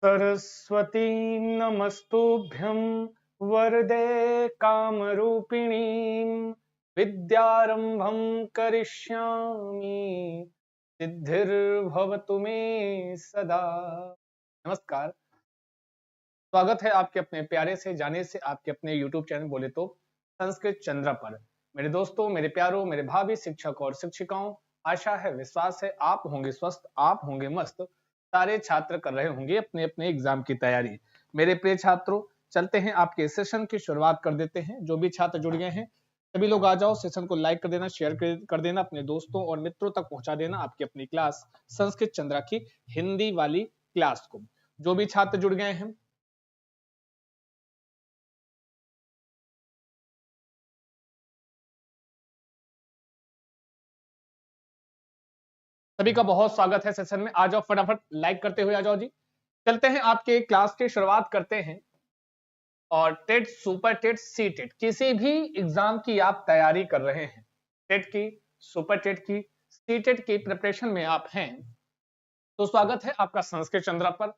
सरस्वती नमस्तुभ्यं वरदे कामरूपिणीं विद्यारंभं करिष्यामि सिद्धिर्भवतु मे सदा। नमस्कार, स्वागत है आपके अपने प्यारे से जाने से आपके अपने YouTube चैनल बोले तो संस्कृत चंद्रा पर। मेरे दोस्तों, मेरे प्यारों, मेरे भावी शिक्षक और शिक्षिकाओं, आशा है, विश्वास है आप होंगे स्वस्थ, आप होंगे मस्त। सारे छात्र कर रहे होंगे अपने अपने एग्जाम की तैयारी। मेरे प्रिय छात्रों, चलते हैं आपके सेशन की शुरुआत कर देते हैं। जो भी छात्र जुड़ गए हैं सभी लोग आ जाओ, सेशन को लाइक कर देना, शेयर कर देना, अपने दोस्तों और मित्रों तक पहुंचा देना आपकी अपनी क्लास संस्कृत चंद्रा की हिंदी वाली क्लास को। जो भी छात्र जुड़ गए हैं सभी का बहुत स्वागत है सेशन में। आ जाओ, फटाफट लाइक करते हुए आ जाओ जी। चलते हैं आपके क्लास की शुरुआत करते हैं। और TET, super TET, C TET, किसी भी एग्जाम की आप तैयारी कर रहे हैं, टेट की, सुपर टेट की, सी टेट की प्रिपरेशन में आप हैं, तो स्वागत है आपका संस्कृत चंद्रा पर।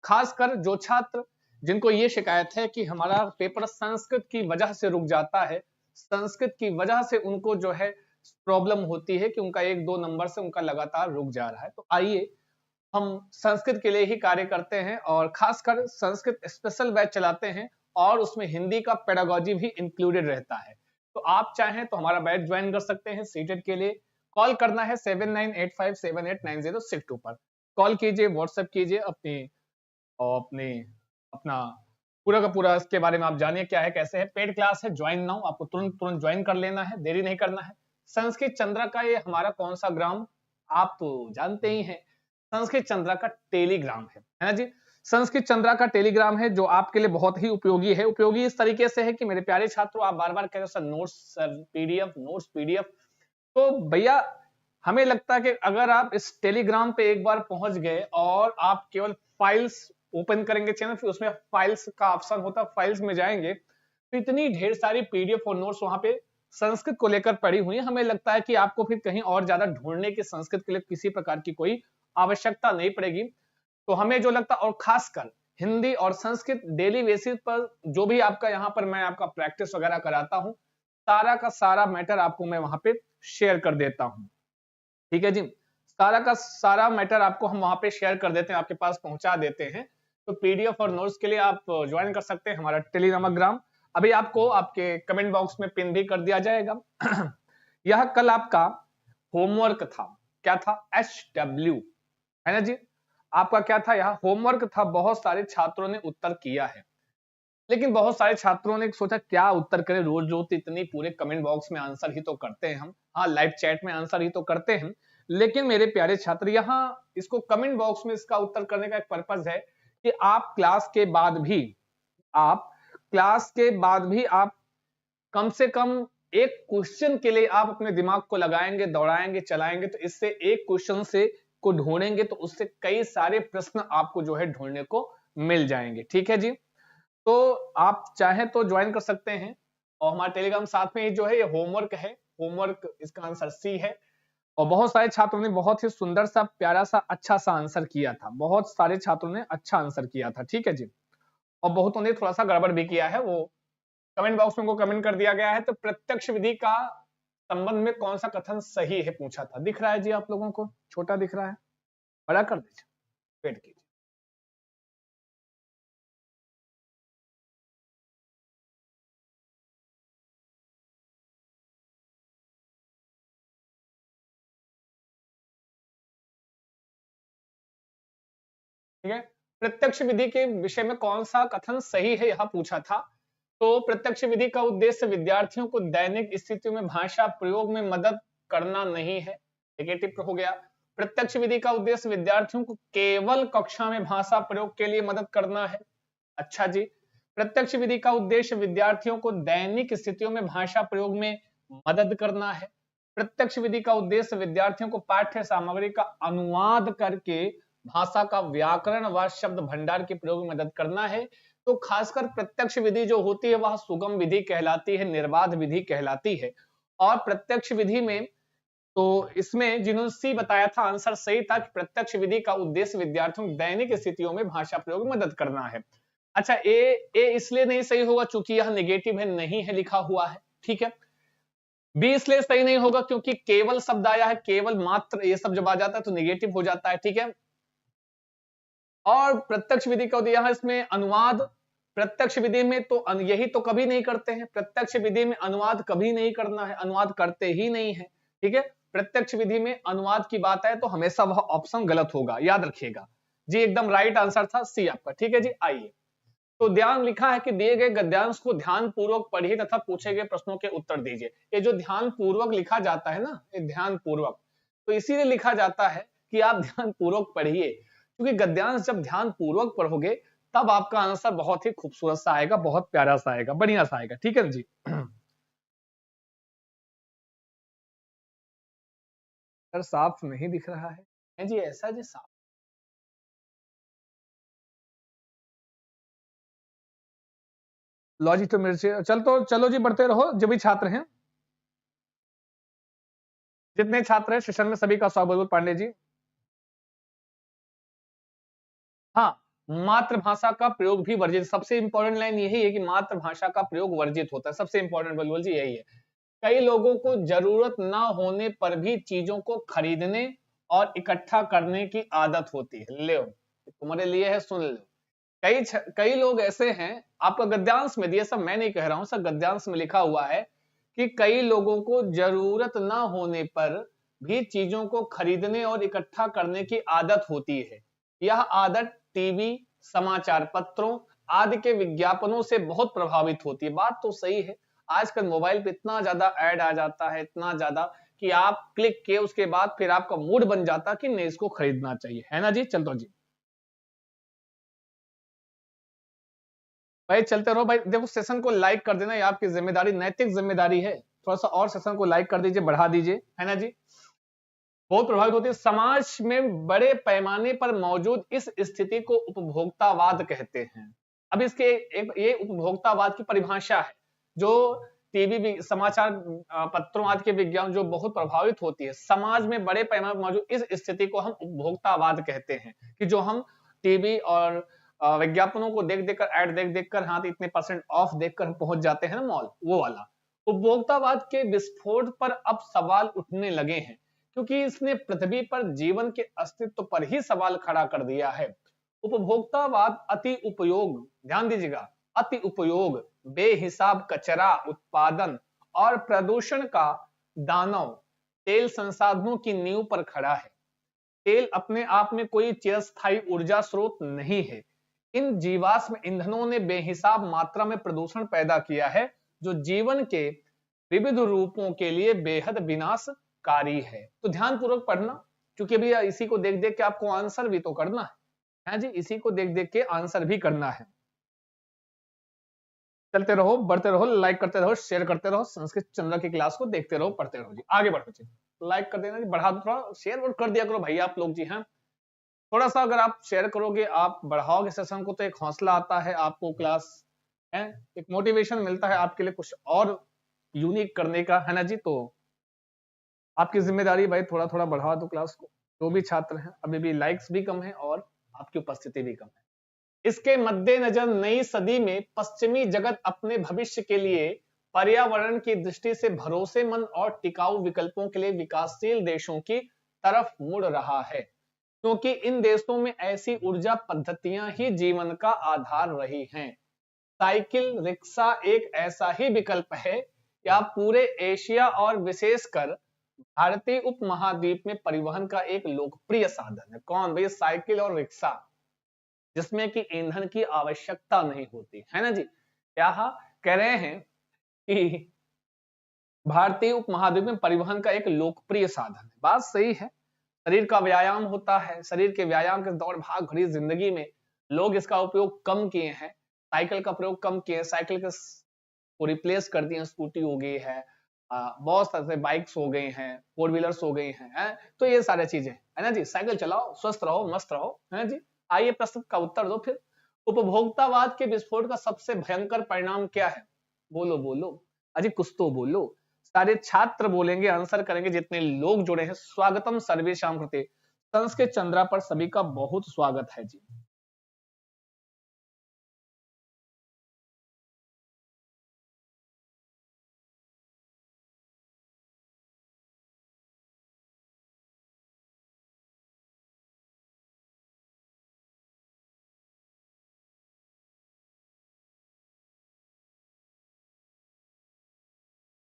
खासकर जो छात्र जिनको ये शिकायत है कि हमारा पेपर संस्कृत की वजह से रुक जाता है, संस्कृत की वजह से उनको जो है प्रॉब्लम होती है कि उनका 1-2 नंबर से उनका लगातार रुक जा रहा है, तो आइए हम संस्कृत के लिए ही कार्य करते हैं और खासकर संस्कृत स्पेशल बैच चलाते हैं और उसमें हिंदी का पेडागोजी भी इंक्लूडेड रहता है। तो आप चाहें तो हमारा बैच ज्वाइन कर सकते हैं। सीटेट के लिए कॉल करना है 7985789062 पर। कॉल कीजिए, व्हाट्सएप कीजिए, अपने अपना पूरा का पूरा इसके बारे में आप जानिए क्या है, कैसे है। पेड क्लास है, ज्वाइन नाउ, आपको तुरंत तुरंत ज्वाइन कर लेना है, देरी नहीं करना है। संस्कृत चंद्रा का ये हमारा कौन सा ग्राम आप तो जानते ही हैं, संस्कृत चंद्रा का टेलीग्राम है ना जी। संस्कृत चंद्रा का टेलीग्राम है जो आपके लिए बहुत ही उपयोगी है। उपयोगी इस तरीके से है कि मेरे प्यारे छात्रों, आप बार बार कह रहे हो sir notes, sir PDF, notes PDF, तो भैया हमें लगता है कि अगर आप इस टेलीग्राम पे एक बार पहुंच गए और आप केवल फाइल्स ओपन करेंगे चैनल, फिर उसमें फाइल्स का ऑप्शन होता है, फाइल्स में जाएंगे तो इतनी ढेर सारी पीडीएफ और नोट्स वहां पे संस्कृत को लेकर पड़ी हुई है। हमें लगता है कि आपको फिर कहीं और ज्यादा ढूंढने की, संस्कृत के लिए किसी प्रकार की कोई आवश्यकता नहीं पड़ेगी। तो हमें जो लगता, और खासकर हिंदी और संस्कृत डेली बेसिस पर जो भी आपका यहाँ पर मैं आपका प्रैक्टिस वगैरह कराता हूँ, सारा का सारा मैटर आपको मैं वहां पे शेयर कर देता हूँ। ठीक है जी, सारा का सारा मैटर आपको हम वहां पे शेयर कर देते हैं, आपके पास पहुंचा देते हैं। तो पीडीएफ और नोट्स के लिए आप ज्वाइन कर सकते हैं हमारा टेलीग्राम। अभी आपको आपके कमेंट बॉक्स में पिन भी कर दिया जाएगा। यह कल आपका होमवर्क था, क्या था, HW, है ना जी। आपका क्या था, यह होमवर्क था, बहुत सारे छात्रों ने उत्तर किया है। लेकिन बहुत सारे छात्रों ने सोचा क्या उत्तर करें, रोज रोज तो इतनी पूरे कमेंट बॉक्स में आंसर ही तो करते हैं हम, हाँ लाइव चैट में आंसर ही तो करते हैं, लेकिन मेरे प्यारे छात्र यहाँ इसको कमेंट बॉक्स में इसका उत्तर करने का एक पर्पज है कि आप क्लास के बाद भी आप कम से कम एक क्वेश्चन के लिए आप अपने दिमाग को लगाएंगे, दौड़ाएंगे, चलाएंगे, तो इससे एक क्वेश्चन से को ढूंढेंगे तो उससे कई सारे प्रश्न आपको जो है ढूंढने को मिल जाएंगे। ठीक है जी, तो आप चाहें तो ज्वाइन कर सकते हैं और हमारे टेलीग्राम साथ में ही जो है ये होमवर्क है, होमवर्क इसका आंसर सी है। और बहुत सारे छात्रों ने बहुत ही सुंदर सा, प्यारा सा, अच्छा सा आंसर किया था, बहुत सारे छात्रों ने अच्छा आंसर किया था। ठीक है जी, और बहुतों ने थोड़ा सा गड़बड़ भी किया है, वो कमेंट बॉक्स में को कमेंट कर दिया गया है। तो प्रत्यक्ष विधि का संबंध में कौन सा कथन सही है पूछा था, दिख रहा है जी आप लोगों को, छोटा दिख रहा है, बड़ा कर दीजिए, वेट कीजिए। ठीक है, प्रत्यक्ष विधि के विषय में कौन सा कथन सही है यह पूछा था। तो प्रत्यक्ष विधि का उद्देश्य विद्यार्थियों को दैनिक स्थितियों में भाषा प्रयोग में मदद करना नहीं है, नेगेटिव हो गया। प्रत्यक्ष विधि का उद्देश्य विद्यार्थियों को केवल कक्षा में भाषा प्रयोग के लिए मदद करना है। अच्छा जी, प्रत्यक्ष विधि का उद्देश्य विद्यार्थियों को दैनिक स्थितियों में भाषा प्रयोग में मदद करना है। प्रत्यक्ष विधि का उद्देश्य विद्यार्थियों को पाठ्य सामग्री का अनुवाद करके भाषा का व्याकरण व शब्द भंडार के प्रयोग में मदद करना है। तो खासकर प्रत्यक्ष विधि जो होती है वह सुगम विधि कहलाती है, निर्बाध विधि कहलाती है। और प्रत्यक्ष विधि में तो इसमें जिन्होंने सी बताया था आंसर सही था कि प्रत्यक्ष विधि का उद्देश्य विद्यार्थियों को दैनिक स्थितियों में भाषा प्रयोग में मदद करना है। अच्छा, ए इसलिए नहीं सही होगा क्योंकि यह नेगेटिव है, नहीं है लिखा हुआ है। ठीक है, बी इसलिए सही नहीं होगा क्योंकि केवल शब्द आया है, केवल, मात्र, ये सब जब आ जाता है तो निगेटिव हो जाता है। ठीक है, और प्रत्यक्ष विधि का यहाँ इसमें अनुवाद, प्रत्यक्ष विधि में तो यही तो कभी नहीं करते हैं, प्रत्यक्ष विधि में अनुवाद कभी नहीं करना है, अनुवाद करते ही नहीं है। ठीक है, प्रत्यक्ष विधि में अनुवाद की बात है तो हमेशा वह ऑप्शन गलत होगा, याद रखिएगा जी, एकदम राइट आंसर था सी आपका। ठीक है जी, आइए, तो ध्यान लिखा है कि दिए गए गद्यांश को ध्यान पूर्वक पढ़िए तथा पूछे गए प्रश्नों के उत्तर दीजिए। ये जो ध्यान पूर्वक लिखा जाता है ना, ये ध्यान पूर्वक तो इसीलिए लिखा जाता है कि आप ध्यान पूर्वक पढ़िए, क्योंकि गद्यांश जब ध्यान पूर्वक पढ़ोगे तब आपका आंसर बहुत ही खूबसूरत सा आएगा, बहुत प्यारा सा आएगा, बढ़िया सा आएगा। ठीक है जी, सर साफ नहीं दिख रहा है जी, ऐसा जी साफ, लॉजिक तो मेरे से चलो जी, बढ़ते रहो, जो भी छात्र हैं, जितने छात्र हैं सेशन में सभी का स्वागत पांडे जी। हाँ, मातृभाषा का प्रयोग भी वर्जित, सबसे इंपॉर्टेंट लाइन यही है कि मातृभाषा का प्रयोग वर्जित होता है, सबसे इंपॉर्टेंट बलवल जी यही है। कई लोगों को जरूरत ना होने पर भी चीजों को खरीदने और इकट्ठा करने की आदत होती है। ले तुम्हारे लिए है, सुन लो। कई लोग ऐसे हैं, आपका गद्यांश में दिया, सब मैं नहीं कह रहा हूं, सब गद्यांश में लिखा हुआ है कि कई लोगों को जरूरत ना होने पर भी चीजों को खरीदने और इकट्ठा करने की आदत होती है। यह आदत टीवी, समाचार पत्रों आदि के विज्ञापनों से बहुत प्रभावित होती है। बात तो सही है, आजकल मोबाइल पे इतना ज्यादा ऐड आ जाता है, इतना ज्यादा कि आप क्लिक किए उसके बाद फिर आपका मूड बन जाता कि नहीं इसको खरीदना चाहिए, है ना जी। चलते जी भाई, चलते रहो भाई, देखो सेशन को लाइक कर देना, ये आपकी जिम्मेदारी, नैतिक जिम्मेदारी है। थोड़ा सा और सेशन को लाइक कर दीजिए, बढ़ा दीजिए, है ना जी। बहुत प्रभावित होती है, समाज में बड़े पैमाने पर मौजूद इस स्थिति को उपभोक्तावाद कहते हैं। अब इसके ये उपभोक्तावाद की परिभाषा है, जो टीवी, समाचार पत्रों आदि के विज्ञान जो बहुत प्रभावित होती है, समाज में बड़े पैमाने पर मौजूद इस स्थिति को हम उपभोक्तावाद कहते हैं, कि जो हम टीवी और विज्ञापनों को देख देख कर, ऐड देख देख कर, हाँ इतने परसेंट ऑफ देखकर हम पहुंच जाते हैं ना मॉल, वो वाला उपभोक्तावाद के विस्फोट पर अब सवाल उठने लगे हैं, क्योंकि इसने पृथ्वी पर जीवन के अस्तित्व पर ही सवाल खड़ा कर दिया है। उपभोक्तावाद अति उपयोग, ध्यान दीजिएगा, अति उपयोग, बेहिसाब कचरा उत्पादन और प्रदूषण का दानव तेल संसाधनों की नींव पर खड़ा है। तेल अपने आप में कोई चिरस्थायी ऊर्जा स्रोत नहीं है, इन जीवाश्म ईंधनों ने बेहिसाब मात्रा में प्रदूषण पैदा किया है जो जीवन के विविध रूपों के लिए बेहद विनाशकारी है। तो ध्यान पूर्वक पढ़ना, क्योंकि अभी इसी को देख देख के आपको आंसर भी तो करना है जी, इसी को देख देख के आंसर भी करना है। चलते रहो, बढ़ते रहो, लाइक करते रहो, शेयर करते रहो, संस्कृत चंद्र की क्लास को देखते रहो, पढ़ते रहो जी। आगे बढ़ो जी, लाइक कर देना जी, बढ़ा दो, थोड़ा शेयर कर दिया करो भाई आप लोग जी। हाँ, थोड़ा सा अगर आप शेयर करोगे, आप बढ़ाओगे सेशन को, तो एक हौसला आता है आपको, क्लास है, एक मोटिवेशन मिलता है आपके लिए कुछ और यूनिक करने का, है ना जी। तो आपकी जिम्मेदारी भाई थोड़ा थोड़ा बढ़ा दो क्लास को। जो भी छात्र हैं, अभी भी लाइक्स भी कम है और आपकी उपस्थिति भी कम है। इसके मद्देनजर नई सदी में पश्चिमी जगत अपने भविष्य के लिए पर्यावरण की दृष्टि से भरोसेमंद और टिकाऊ विकल्पों के लिए विकासशील देशों की तरफ मुड़ रहा है, क्योंकि इन देशों में ऐसी ऊर्जा पद्धतियां ही जीवन का आधार रही हैं। साइकिल रिक्शा एक ऐसा ही विकल्प है या पूरे एशिया और विशेषकर भारतीय उपमहाद्वीप में परिवहन का एक लोकप्रिय साधन है। कौन भाई? साइकिल और रिक्शा, जिसमें कि ईंधन की आवश्यकता नहीं होती, है ना जी। क्या कह रहे हैं कि भारतीय उपमहाद्वीप में परिवहन का एक लोकप्रिय साधन है। बात सही है, शरीर का व्यायाम होता है, शरीर के व्यायाम के दौड़ भाग भरी जिंदगी में लोग इसका उपयोग कम किए हैं, साइकिल का प्रयोग कम किए हैं, साइकिल को रिप्लेस कर दिए, स्कूटी हो गई है, बहुत सारे बाइक्स हो गई हैं, फोर व्हीलर्स हो गई हैं, तो ये सारी चीजें, है ना जी। साइकिल चलाओ, स्वस्थ रहो, मस्त रहो, है ना जी। आइए प्रश्न का उत्तर दो फिर। उपभोक्तावाद के विस्फोट का सबसे भयंकर परिणाम क्या है? बोलो बोलो अजी, कुछ तो बोलो। सारे छात्र बोलेंगे, आंसर करेंगे, जितने लोग जुड़े हैं। स्वागतम सर्वेषां कृते, संस्कृत चंद्रा पर सभी का बहुत स्वागत है जी।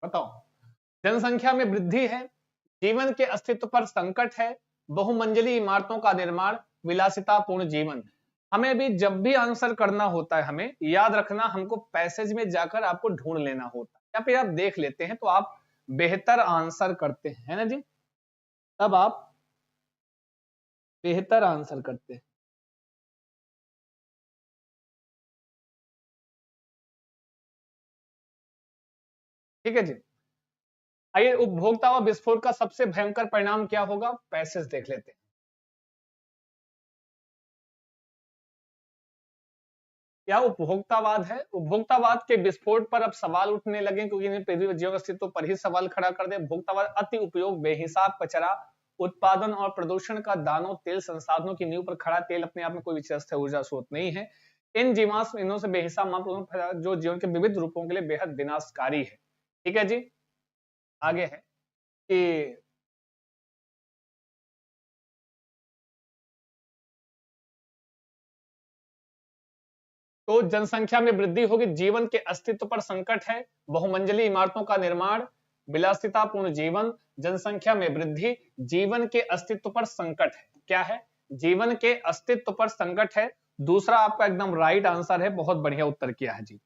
बताओ। जनसंख्या में वृद्धि है, जीवन के अस्तित्व पर संकट है, बहुमंजिली इमारतों का निर्माण, विलासितापूर्ण जीवन। हमें भी जब भी आंसर करना होता है, हमें याद रखना, हमको पैसेज में जाकर आपको ढूंढ लेना होता है, या फिर आप देख लेते हैं तो आप बेहतर आंसर करते हैं, है ना जी। तब आप बेहतर आंसर करते हैं। ठीक है जी। आइए, उपभोक्ता व विस्फोट का सबसे भयंकर परिणाम क्या होगा, पैसेज देख लेते हैं। क्या उपभोक्तावाद है? उपभोक्तावाद के विस्फोट पर अब सवाल उठने लगे, क्योंकि इन्हें पृथ्वी जीवन अस्तित्व पर ही सवाल खड़ा कर दे। उपभोक्तावाद अति उपयोग, बेहिसाब कचरा उत्पादन और प्रदूषण का दानों तेल संसाधनों की नींव पर खड़ा। तेल अपने आप में कोई विशेष ऊर्जा स्रोत नहीं है। इन जीवाश्म ईंधनों से बेहिसाब मात्रा जो जीवन के विविध रूपों के लिए बेहद विनाशकारी है। ठीक है जी। आगे है कि तो जनसंख्या में वृद्धि होगी, जीवन के अस्तित्व पर संकट है, बहुमंजिली इमारतों का निर्माण, विलासितापूर्ण जीवन, जनसंख्या में वृद्धि, जीवन के अस्तित्व पर संकट है। क्या है? जीवन के अस्तित्व पर संकट है। दूसरा आपका एकदम राइट आंसर है, बहुत बढ़िया उत्तर किया है जी।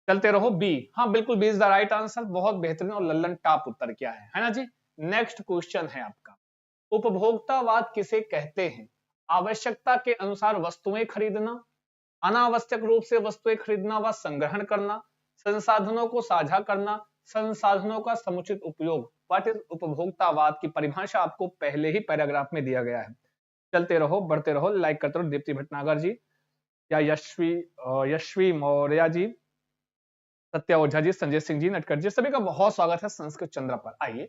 चलते रहो, बी, हाँ बिल्कुल B is the right answer, बहुत बेहतरीन और लल्लन टॉप उत्तर किया है ना जी। नेक्स्ट क्वेश्चन है आपका, उपभोक्तावाद किसे कहते हैं? आवश्यकता के अनुसार वस्तुएं खरीदना, अनावश्यक रूप से वस्तुएं खरीदना व संग्रहण करना, संसाधनों को साझा करना, संसाधनों का समुचित उपयोग। व्हाट इज उपभोक्तावाद की परिभाषा आपको पहले ही पैराग्राफ में दिया गया है। चलते रहो, बढ़ते रहो, लाइक करते रहो। दीप्ति भटनागर जी, या यशवी मौर्य जी, सत्या ओझा जी, संजय सिंह जी, नटकर जी, सभी का बहुत स्वागत है संस्कृत चंद्र पर। आइए,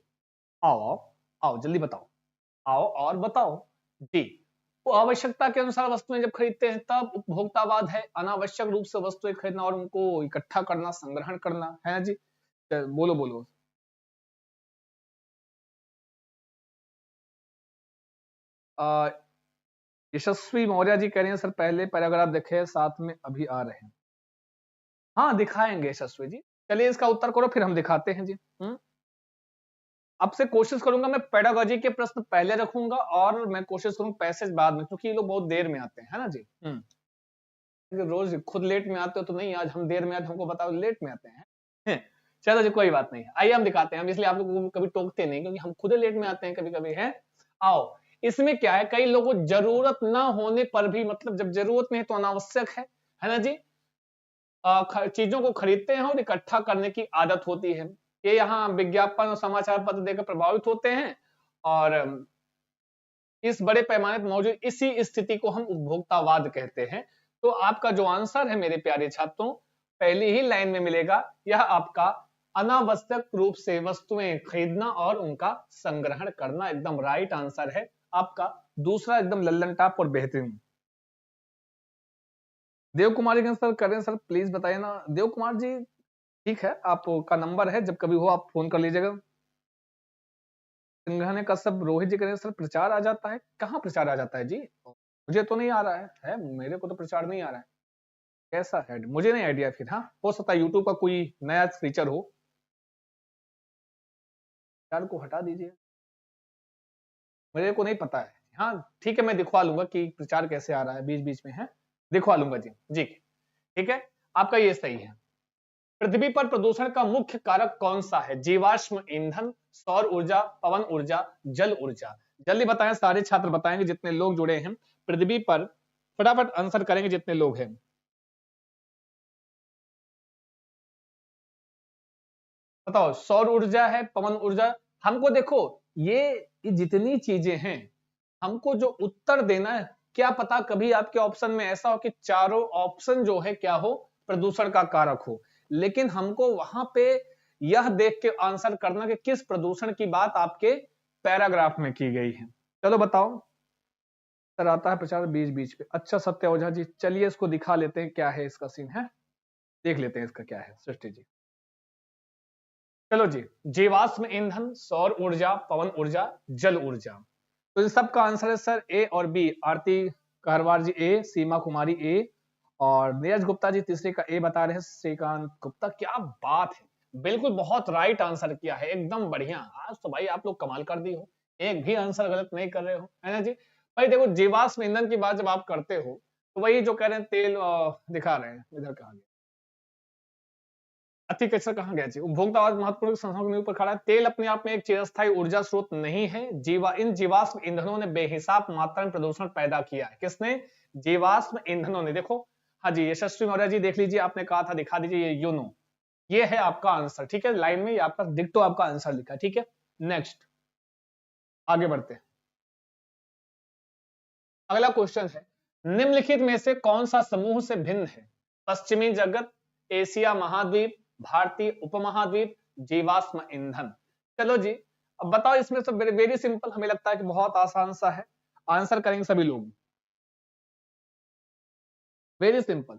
आओ आओ आओ, जल्दी बताओ, आओ और बताओ जी। वो आवश्यकता के अनुसार वस्तुएं जब खरीदते हैं तब उपभोक्तावाद है। अनावश्यक रूप से वस्तुएं खरीदना और उनको इकट्ठा करना, संग्रहण करना, है ना जी। बोलो बोलो। आ, यशस्वी मौर्य जी कह रहे हैं सर पहले पैराग्राफ देखे, साथ में अभी आ रहे हैं। हाँ दिखाएंगे यशस्वी जी। चलिए इसका उत्तर करो, फिर हम दिखाते हैं जी। अब से कोशिश करूंगा मैं पेडागोजी के प्रश्न पहले रखूंगा और मैं कोशिश करूंगा पैसेज बाद में, क्योंकि ये लोग बहुत देर में आते हैं, है ना जी। रोज खुद लेट में आते हो तो नहीं, आज हम देर में आते, हमको बताओ लेट में आते हैं। चलो जी कोई बात नहीं, आइए हम दिखाते हैं, हम इसलिए आप लोगों को कभी टोकते नहीं क्योंकि हम खुद लेट में आते हैं कभी कभी है। आओ, इसमें क्या है, कई लोगों को जरूरत ना होने पर भी, मतलब जब जरूरत नहीं है तो अनावश्यक है ना जी, चीजों को खरीदते हैं और इकट्ठा करने की आदत होती है। ये यहाँ विज्ञापन और समाचार पत्र देकर प्रभावित होते हैं, और इस बड़े पैमाने पर मौजूद इसी स्थिति को हम उपभोक्तावाद कहते हैं। तो आपका जो आंसर है मेरे प्यारे छात्रों, पहली ही लाइन में मिलेगा, यह आपका अनावश्यक रूप से वस्तुएं खरीदना और उनका संग्रहण करना एकदम राइट आंसर है आपका दूसरा, एकदम लल्लन टाप और बेहतरीन। देव कुमार जी सर करें सर, प्लीज बताइए ना देव कुमार जी। ठीक है, आपका नंबर है, जब कभी हो आप फोन कर लीजिएगा। संग्रहण का सब रोहित जी करें सर, प्रचार आ जाता है, कहाँ प्रचार आ जाता है जी, मुझे तो नहीं आ रहा है मेरे को तो प्रचार नहीं आ रहा है, कैसा है मुझे नहीं आइडिया, फिर हाँ हो सकता है यूट्यूब का कोई नया फीचर हो। प्रचार को हटा दीजिए, मेरे को नहीं पता है। हाँ ठीक है, मैं दिखवा लूंगा कि प्रचार कैसे आ रहा है बीच बीच में, है दिखवा लूंगा जी जी। ठीक है, आपका ये सही है। पृथ्वी पर प्रदूषण का मुख्य कारक कौन सा है? जीवाश्म ईंधन, सौर ऊर्जा, पवन ऊर्जा, जल ऊर्जा। जल्दी बताएं, सारे छात्र बताएंगे जितने लोग जुड़े हैं पृथ्वी पर, फटाफट आंसर करेंगे जितने लोग हैं। बताओ, सौर ऊर्जा है, पवन ऊर्जा। हमको देखो, ये जितनी चीजें हैं, हमको जो उत्तर देना है, क्या पता कभी आपके ऑप्शन में ऐसा हो कि चारों ऑप्शन जो है क्या हो, प्रदूषण का कारक हो, लेकिन हमको वहां पे यह देख के आंसर करना कि किस प्रदूषण की बात आपके पैराग्राफ में की गई है। चलो बताओ सर, आता है प्रचार बीच बीच पे, अच्छा सत्य ओझा जी, चलिए इसको दिखा लेते हैं क्या है इसका सीन है, देख लेते हैं इसका क्या है सृष्टि जी। चलो जी, जीवाश्म ईंधन, सौर ऊर्जा, पवन ऊर्जा, जल ऊर्जा। तो इन सब का आंसर है सर ए और बी। आरती कहरवार जी ए, सीमा कुमारी ए, और नीरज गुप्ता जी तीसरे का ए बता रहे हैं, श्रीकांत गुप्ता, क्या बात है, बिल्कुल बहुत राइट आंसर किया है, एकदम बढ़िया। आज तो भाई आप लोग कमाल कर दी हो, एक भी आंसर गलत नहीं कर रहे हो, है ना जी। भाई देखो, जीवाश्म ईंधन की बात जब आप करते हो तो वही जो कह रहे हैं तेल, दिखा रहे हैं इधर, कहा गया अति कचरा, कहां गया जी। उपभोक्तावाद महत्वपूर्ण संसाधनों के ऊपर खड़ा है। तेल अपने आप में एक चिरस्थायी ऊर्जा स्रोत नहीं है। इन जीवाश्म ईंधनों ने बेहिसाब मात्रा में प्रदूषण पैदा किया है। किसने? जीवाश्म ईंधनों ने। देखो, हाँ जी, यशस्वी मौर्य जी देख लीजिए, आपने कहा था दिखा दीजिए, ये यूनो, ये है आपका आंसर। ठीक है, लाइन में आपका दिख तो आपका आंसर लिखा है। ठीक है, नेक्स्ट आगे बढ़ते हैं। अगला क्वेश्चन है, निम्नलिखित में से कौन सा समूह से भिन्न है? पश्चिमी जगत, एशिया महाद्वीप, भारतीय उपमहाद्वीप, जीवाश्म ईंधन। चलो जी, अब बताओ, इसमें से वेरी सिंपल, हमें लगता है कि बहुत आसान सा है, आंसर करेंगे सभी लोग। वेरी सिंपल,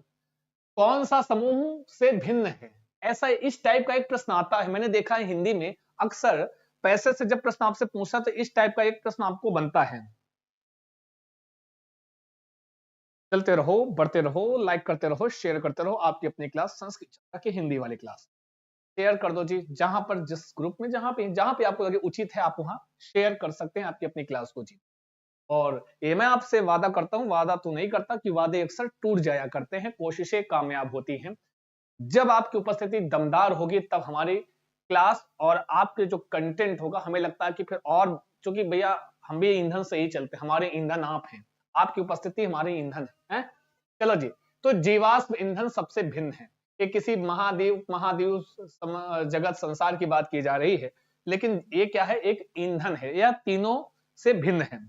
कौन सा समूह से भिन्न है, ऐसा इस टाइप का एक प्रश्न आता है, मैंने देखा है हिंदी में अक्सर पैसे से जब प्रश्न आपसे पूछा तो इस टाइप का एक प्रश्न आपको बनता है। चलते रहो, बढ़ते रहो, लाइक करते रहो, शेयर करते रहो। आपकी अपनी क्लास संस्कृत की हिंदी वाली क्लास शेयर कर दो जी, जहां पर जिस ग्रुप में जहां पे आपको लगे उचित है, आप वहां शेयर कर सकते हैं आपकी अपनी क्लास को जी। और ये मैं आपसे वादा करता हूं, वादा तो नहीं करता कि वादे अक्सर टूट जाया करते हैं, कोशिशें कामयाब होती हैं। जब आपकी उपस्थिति दमदार होगी तब हमारी क्लास और आपके जो कंटेंट होगा, हमें लगता है कि फिर और, क्योंकि भैया हम भी ईंधन से ही चलते, हमारे ईंधन आप हैं, आपकी उपस्थिति हमारे ईंधन है। चलो जी, तो जीवाश्म ईंधन सबसे भिन्न है। ये किसी महाद्वीप महाद्वीप जगत संसार की बात की जा रही है, लेकिन ये क्या है, एक ईंधन है, यह तीनों से भिन्न है।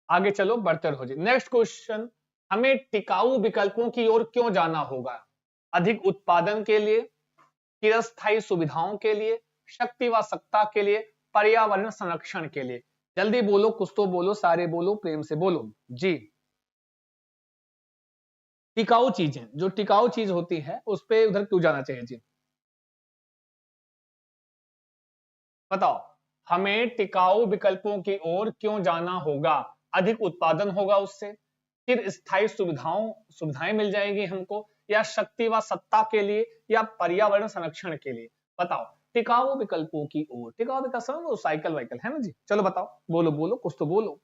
आगे चलो, बढ़ते रहो जी। नेक्स्ट क्वेश्चन, हमें टिकाऊ विकल्पों की ओर क्यों जाना होगा? अधिक उत्पादन के लिए, चिरस्थायी सुविधाओं के लिए, शक्ति व सत्ता के लिए, पर्यावरण संरक्षण के लिए। जल्दी बोलो, कुछ तो बोलो, सारे बोलो, प्रेम से बोलो जी। टिकाऊ चीजें, जो टिकाऊ चीज होती है उस पे उधर क्यों जाना चाहिए जी, बताओ। हमें टिकाऊ विकल्पों की ओर क्यों जाना होगा? अधिक उत्पादन होगा उससे, फिर स्थायी सुविधाएं मिल जाएगी हमको, या शक्ति व सत्ता के लिए, या पर्यावरण संरक्षण के लिए। बताओ, टिकाऊ विकल्पों की ओर, टिकाऊ विकल्प समझ, साइकिल वाइकल है ना जी। चलो बताओ, बोलो बोलो, कुछ तो बोलो।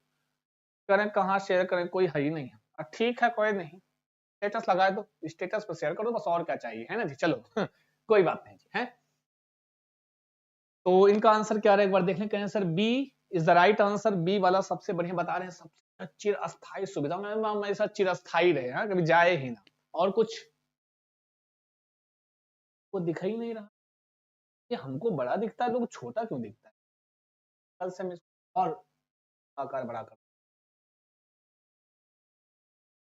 करें कहाँ शेयर करें, कोई है ही नहीं है। ठीक है कोई नहीं, स्टेटस लगाए दो, स्टेटस पर शेयर करो बस, और क्या चाहिए, है ना जी। चलो कोई बात नहीं जी, है। तो इनका आंसर क्या है एक बार देख लें। Answer B is the right answer. B वाला सबसे बढ़िया बता रहे हैं, सबसे चिरस्थायी सुविधा। मेरे साथ चिरस्थायी रहे, हाँ, कभी जाए ही ना। और कुछ वो दिख ही नहीं रहा, ये हमको बड़ा दिखता है, लोग छोटा क्यों दिखता है। कल से मैं और आकार बड़ा कर,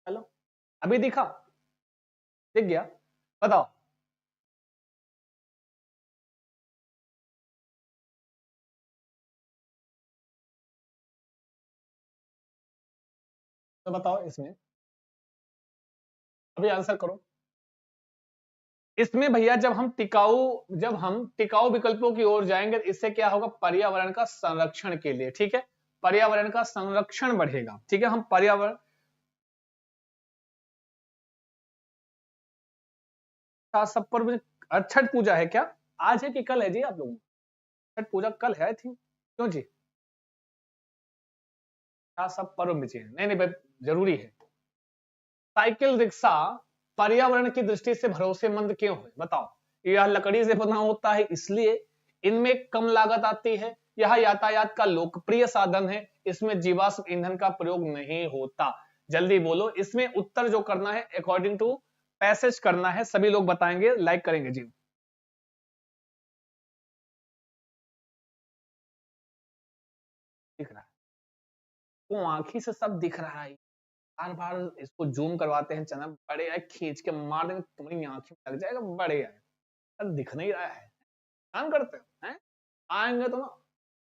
चलो अभी दिखा, दिख गया, बताओ। तो बताओ इसमें, अभी आंसर करो। इसमें भैया जब हम टिकाऊ विकल्पों की ओर जाएंगे, इससे क्या होगा, पर्यावरण का संरक्षण के लिए, ठीक है, पर्यावरण का संरक्षण बढ़ेगा, ठीक है। हम पर्यावरण का सब पर, छठ पूजा है क्या, आज है कि कल है जी आप लोगों, छठ पूजा कल है थी, क्यों जी, क्या सब पर्व में चाहिए, नहीं नहीं भाई जरूरी है। साइकिल रिक्शा पर्यावरण की दृष्टि से भरोसेमंद क्यों है, बताओ। यह लकड़ी से बना होता है इसलिए, इनमें कम लागत आती है, यह यातायात का लोकप्रिय साधन है, इसमें जीवाश्म ईंधन का प्रयोग नहीं होता। जल्दी बोलो, इसमें उत्तर जो करना है अकॉर्डिंग टू पैसेज करना है, सभी लोग बताएंगे, लाइक करेंगे जी। दिख रहा है, वो आंखी से सब दिख रहा है, बार बार इसको जूम करवाते हैं, चना बड़े आए खींच के मार देंगे, तुम्हारी आंखें में लग जाएगा, बड़े आए, सर दिख नहीं रहा है, काम करते हो हैं। आएंगे तो ना,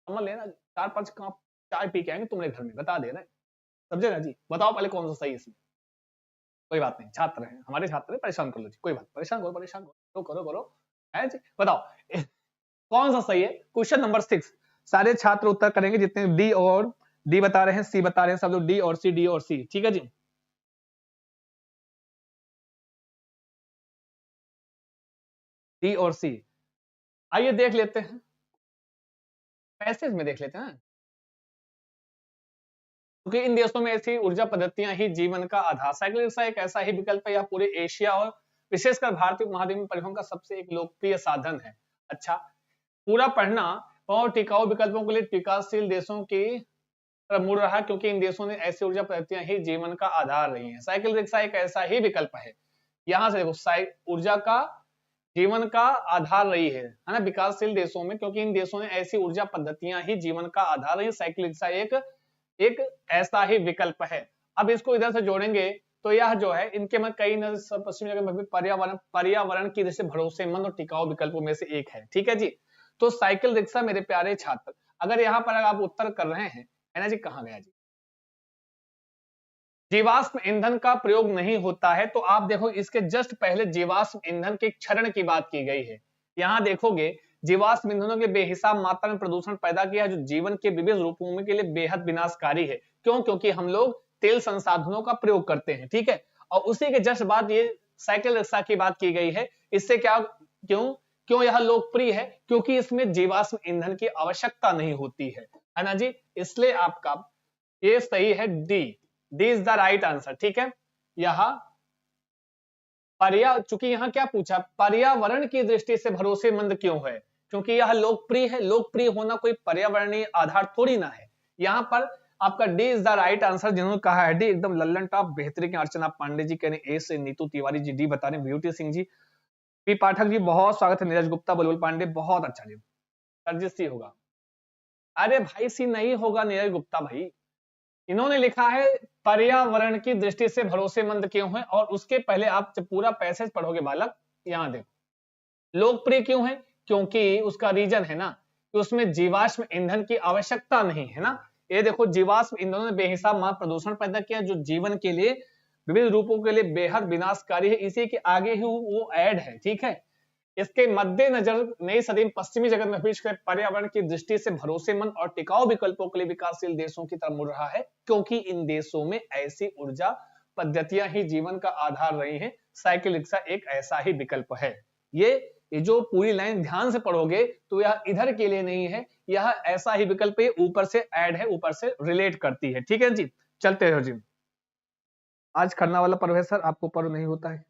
समझ लेना, 4-5 कप चाय पी के आएंगे तुम्हारे घर में, बता दे रहे, समझे ना जी। बताओ पहले कौन सा सही है इसमें। कोई बात नहीं, छात्र हैं हमारे, छात्र हैं, परेशान कर लो जी, कोई बात, परेशान करो, परेशान करो, करो करो, है जी। बताओ कौन सा सही है। क्वेश्चन नंबर 6, सारे छात्र उत्तर करेंगे जितने डी और डी बता रहे हैं, सी बता रहे हैं, सब लोग डी और सी, डी और सी, ठीक है जी। डी और सी, आइए देख लेते हैं, पैसेज में देख लेते हैं। क्योंकि इन देशों में ऐसी ऊर्जा पद्धतियां ही जीवन का आधार, साइकिल रिक्शा एक ऐसा ही विकल्प है, यह पूरे एशिया और विशेषकर भारतीय महाद्वीप में परिवहन का सबसे एक लोकप्रिय साधन है। अच्छा, पूरा पढ़ना। और टिकाऊ विकल्पों के लिए विकासशील देशों की तरफ मुड़ रहा है, क्योंकि इन देशों ने ऐसी ऊर्जा पद्धतियां ही जीवन का आधार रही हैं। साइकिल रिक्शा एक ऐसा ही विकल्प है, यहां से देखो, ऊर्जा का जीवन का आधार रही है ना, विकासशील देशों में, क्योंकि इन देशों ने ऐसी ऊर्जा पद्धतियां ही जीवन का आधार रही है। साइकिल रिक्शा एक एक ऐसा ही विकल्प है। अब इसको इधर से जोड़ेंगे तो यह जो है, इनके में कई पश्चिमी जगह में भी पर्यावरण की दृष्टि से भरोसेमंद और टिकाऊ विकल्पों में से एक है, ठीक है जी। तो साइकिल रिक्शा मेरे प्यारे छात्र, अगर यहाँ पर आप उत्तर कर रहे हैं, है ना जी, कहाँ गया जी, जीवाश्म ईंधन का प्रयोग नहीं होता है, तो आप देखो इसके जस्ट पहले जीवाश्म ईंधन के क्षरण की बात की गई है। यहां देखोगे, जीवाश्म ईंधनों के बेहिसाब मात्रा में प्रदूषण पैदा किया, जो जीवन के विविध रूपों में के लिए बेहद विनाशकारी है। क्यों, क्योंकि हम लोग तेल संसाधनों का प्रयोग करते हैं, ठीक है। और उसी के जस्ट बाद ये साइकिल रिक्शा की बात की गई है। इससे क्या, क्यों क्यों यह लोकप्रिय है, क्योंकि इसमें जीवाश्म ईंधन की आवश्यकता नहीं होती है ना जी। इसलिए आपका ये सही है, D, D is the right answer, ठीक है। यहां चूंकि यहां क्या पूछा, पर्यावरण की दृष्टि से भरोसेमंद क्यों है, क्योंकि यह लोकप्रिय है। लोकप्रिय होना कोई पर्यावरणीय आधार थोड़ी ना है। यहां पर आपका D is the right answer, जिन्होंने कहा है डी, एकदम लल्लन टॉप बेहतरीन। अर्चना पांडे जी कह रहे, ए से नीतू तिवारी जी डी बता रहे, ब्यूटी सिंह जी, पी पाठक जी बहुत स्वागत है, नीरज गुप्ता, बुलबुल पांडे बहुत अच्छा जी, सर्जिस सी होगा। अरे भाई सी नहीं होगा नीरज गुप्ता भाई, इन्होंने लिखा है पर्यावरण की दृष्टि से भरोसेमंद क्यों है, और उसके पहले आप जब पूरा पैसेज पढ़ोगे बालक, यहां देखो लोकप्रिय क्यों है, क्योंकि उसका रीजन है ना कि उसमें जीवाश्म ईंधन की आवश्यकता नहीं है ना। ये देखो, जीवाश्म ईंधनों ने बेहिसाब मात्रा प्रदूषण पैदा किया, जो जीवन के लिए विविध रूपों के लिए बेहद विनाशकारी है। इसी के आगे ही वो ऐड है, ठीक है। इसके मद्देनजर नई सदी में पश्चिमी जगत में विश्व के पर्यावरण की दृष्टि से भरोसेमंद और टिकाऊ विकल्पों के लिए विकासशील देशों की तरफ मुड़ रहा है, क्योंकि इन देशों में ऐसी ऊर्जा पद्धतियां ही जीवन का आधार रही हैं। साइकिल रिक्शा एक ऐसा ही विकल्प है। ये जो पूरी लाइन ध्यान से पढ़ोगे तो यह इधर के लिए नहीं है, यह ऐसा ही विकल्प है, ऊपर से ऐड है, ऊपर से रिलेट करती है, ठीक है जी। चलते हो जी। आज खरना वाला पर्व है सर, आपको पर्व नहीं होता है?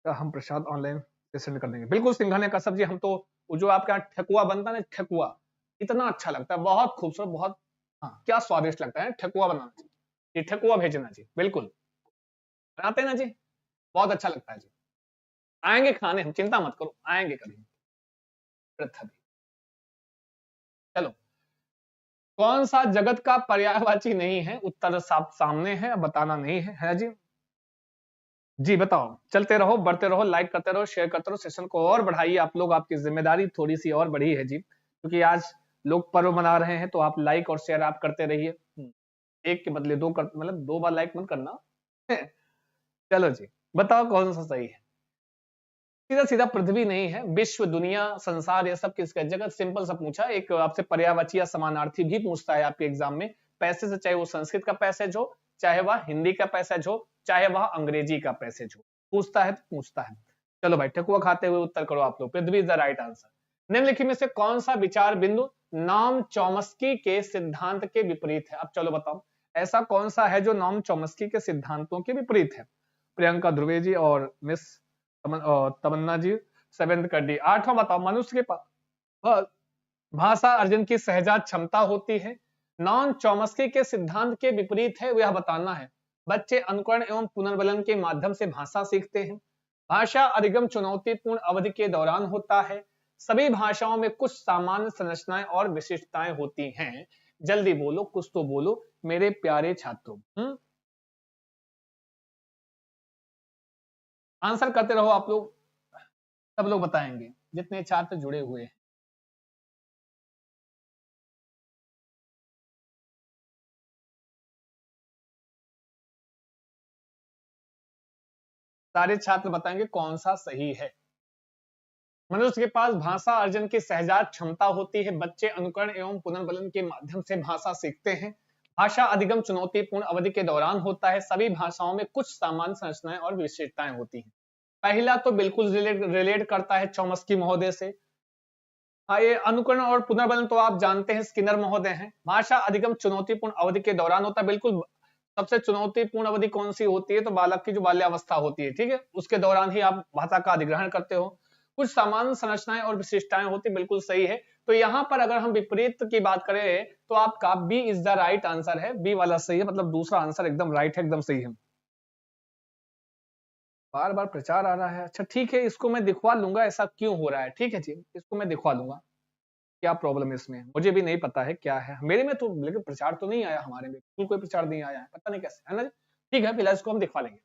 तो हम प्रसाद ऑनलाइन सेंड कर देंगे। बिल्कुल सिंघाने का सब्जी, हम तो वो जो आपके यहाँ ठेकुआ बनता है ना, ठेकुआ इतना अच्छा लगता है, बहुत खूबसूरत, बहुत हाँ क्या स्वादिष्ट लगता है ठेकुआ बनाना जी। ये ठेकुआ भेजना जी, बिल्कुल बनाते हैं ना जी, बहुत अच्छा लगता है जी। आएंगे खाने हम, चिंता मत करो, आएंगे कभी पृथ्वी। चलो, कौन सा जगत का पर्यायवाची नहीं है? उत्तर साफ सामने है, बताना नहीं है जी। जी बताओ, चलते रहो, बढ़ते रहो, लाइक करते रहो, शेयर करते रहो, सेशन को और बढ़ाइए आप लोग, आपकी जिम्मेदारी थोड़ी सी और बढ़ी है जी, क्योंकि आज लोग पर्व मना रहे हैं, तो आप लाइक और शेयर आप करते रहिए। एक के बदले दो कर, मतलब 2 बार लाइक मत करना। चलो जी, बताओ कौन सा सही है? सीधा सीधा पृथ्वी नहीं है, विश्व, दुनिया, संसार, ये सब किसका? जगत। सिंपल सा पूछा, एक आपसे पर्यायवाची या समानार्थी भी पूछता है आपके एग्जाम में पैसे से, चाहे वो संस्कृत का पैसेज हो, चाहे वह हिंदी का पैसेज हो, चाहे वह अंग्रेजी का पैसेज हो, पूछता है तो पूछता है। चलो भाई, ठकुआ खाते हुए उत्तर करो आप लोग। पृथ्वी इज द राइट आंसर। निम्नलिखित में से कौन सा विचार बिंदु नॉम चॉम्स्की के सिद्धांत के विपरीत है? अब चलो बताओ, ऐसा कौन सा है जो नॉम चॉम्स्की के सिद्धांतों के विपरीत है? प्रियंका ध्रुवे जी और मिस तमन्ना जी 7th कर दी। 8वां बताओ, मनुष्य के पास भाषा अर्जन की सहजात क्षमता होती है, नॉन चॉम्स्की के सिद्धांत के विपरीत है, यह बताना है। बच्चे अनुकरण एवं पुनर्बलन के माध्यम से भाषा सीखते हैं, भाषा अधिगम चुनौतीपूर्ण अवधि के दौरान होता है, सभी भाषाओं में कुछ सामान्य संरचनाएं और विशिष्टताएं होती हैं। जल्दी बोलो, कुछ तो बोलो मेरे प्यारे छात्रों। आंसर करते रहो आप लोग, सब लोग बताएंगे जितने छात्र जुड़े हुए हैं। सारे छात्र बताएंगे कौन सा सही है। मनुष्य के पास भाषा अर्जन की सहजात क्षमता होती है, बच्चे अनुकरण एवं पुनर्बलन के माध्यम से भाषा सीखते हैं, भाषा अधिगम चुनौतीपूर्ण अवधि के दौरान होता है, सभी भाषाओं में कुछ सामान्य संरचनाएं और विशेषताएं होती हैं। पहला तो बिल्कुल रिलेट करता है चॉम्स्की महोदय से। हाँ, ये अनुकरण और पुनर्बलन तो आप जानते हैं, स्किनर महोदय हैं। भाषा अधिगम चुनौतीपूर्ण अवधि के दौरान होता है, बिल्कुल। सबसे चुनौतीपूर्ण अवधि कौन सी होती है? तो बालक की जो बाल्यावस्था होती है, ठीक है, उसके दौरान ही आप भाषा का अधिग्रहण करते हो। कुछ सामान्य संरचनाएं और विशिष्टताएं होती, बिल्कुल सही है। तो यहाँ पर अगर हम विपरीत की बात करें तो आपका B is the right answer है, बी वाला सही है, मतलब दूसरा आंसर एकदम राइट है, एकदम सही है। बार बार प्रचार आ रहा है, अच्छा ठीक है, इसको मैं दिखवा लूंगा ऐसा क्यों हो रहा है, ठीक है जी, इसको मैं दिखवा लूंगा क्या प्रॉब्लम है इसमें, मुझे भी नहीं पता है क्या है मेरे में तो, लेकिन प्रचार तो नहीं आया हमारे में, बिल्कुल कोई प्रचार नहीं आया है, पता नहीं कैसे, है ना। ठीक है, फिलहाल इसको हम दिखवा लेंगे।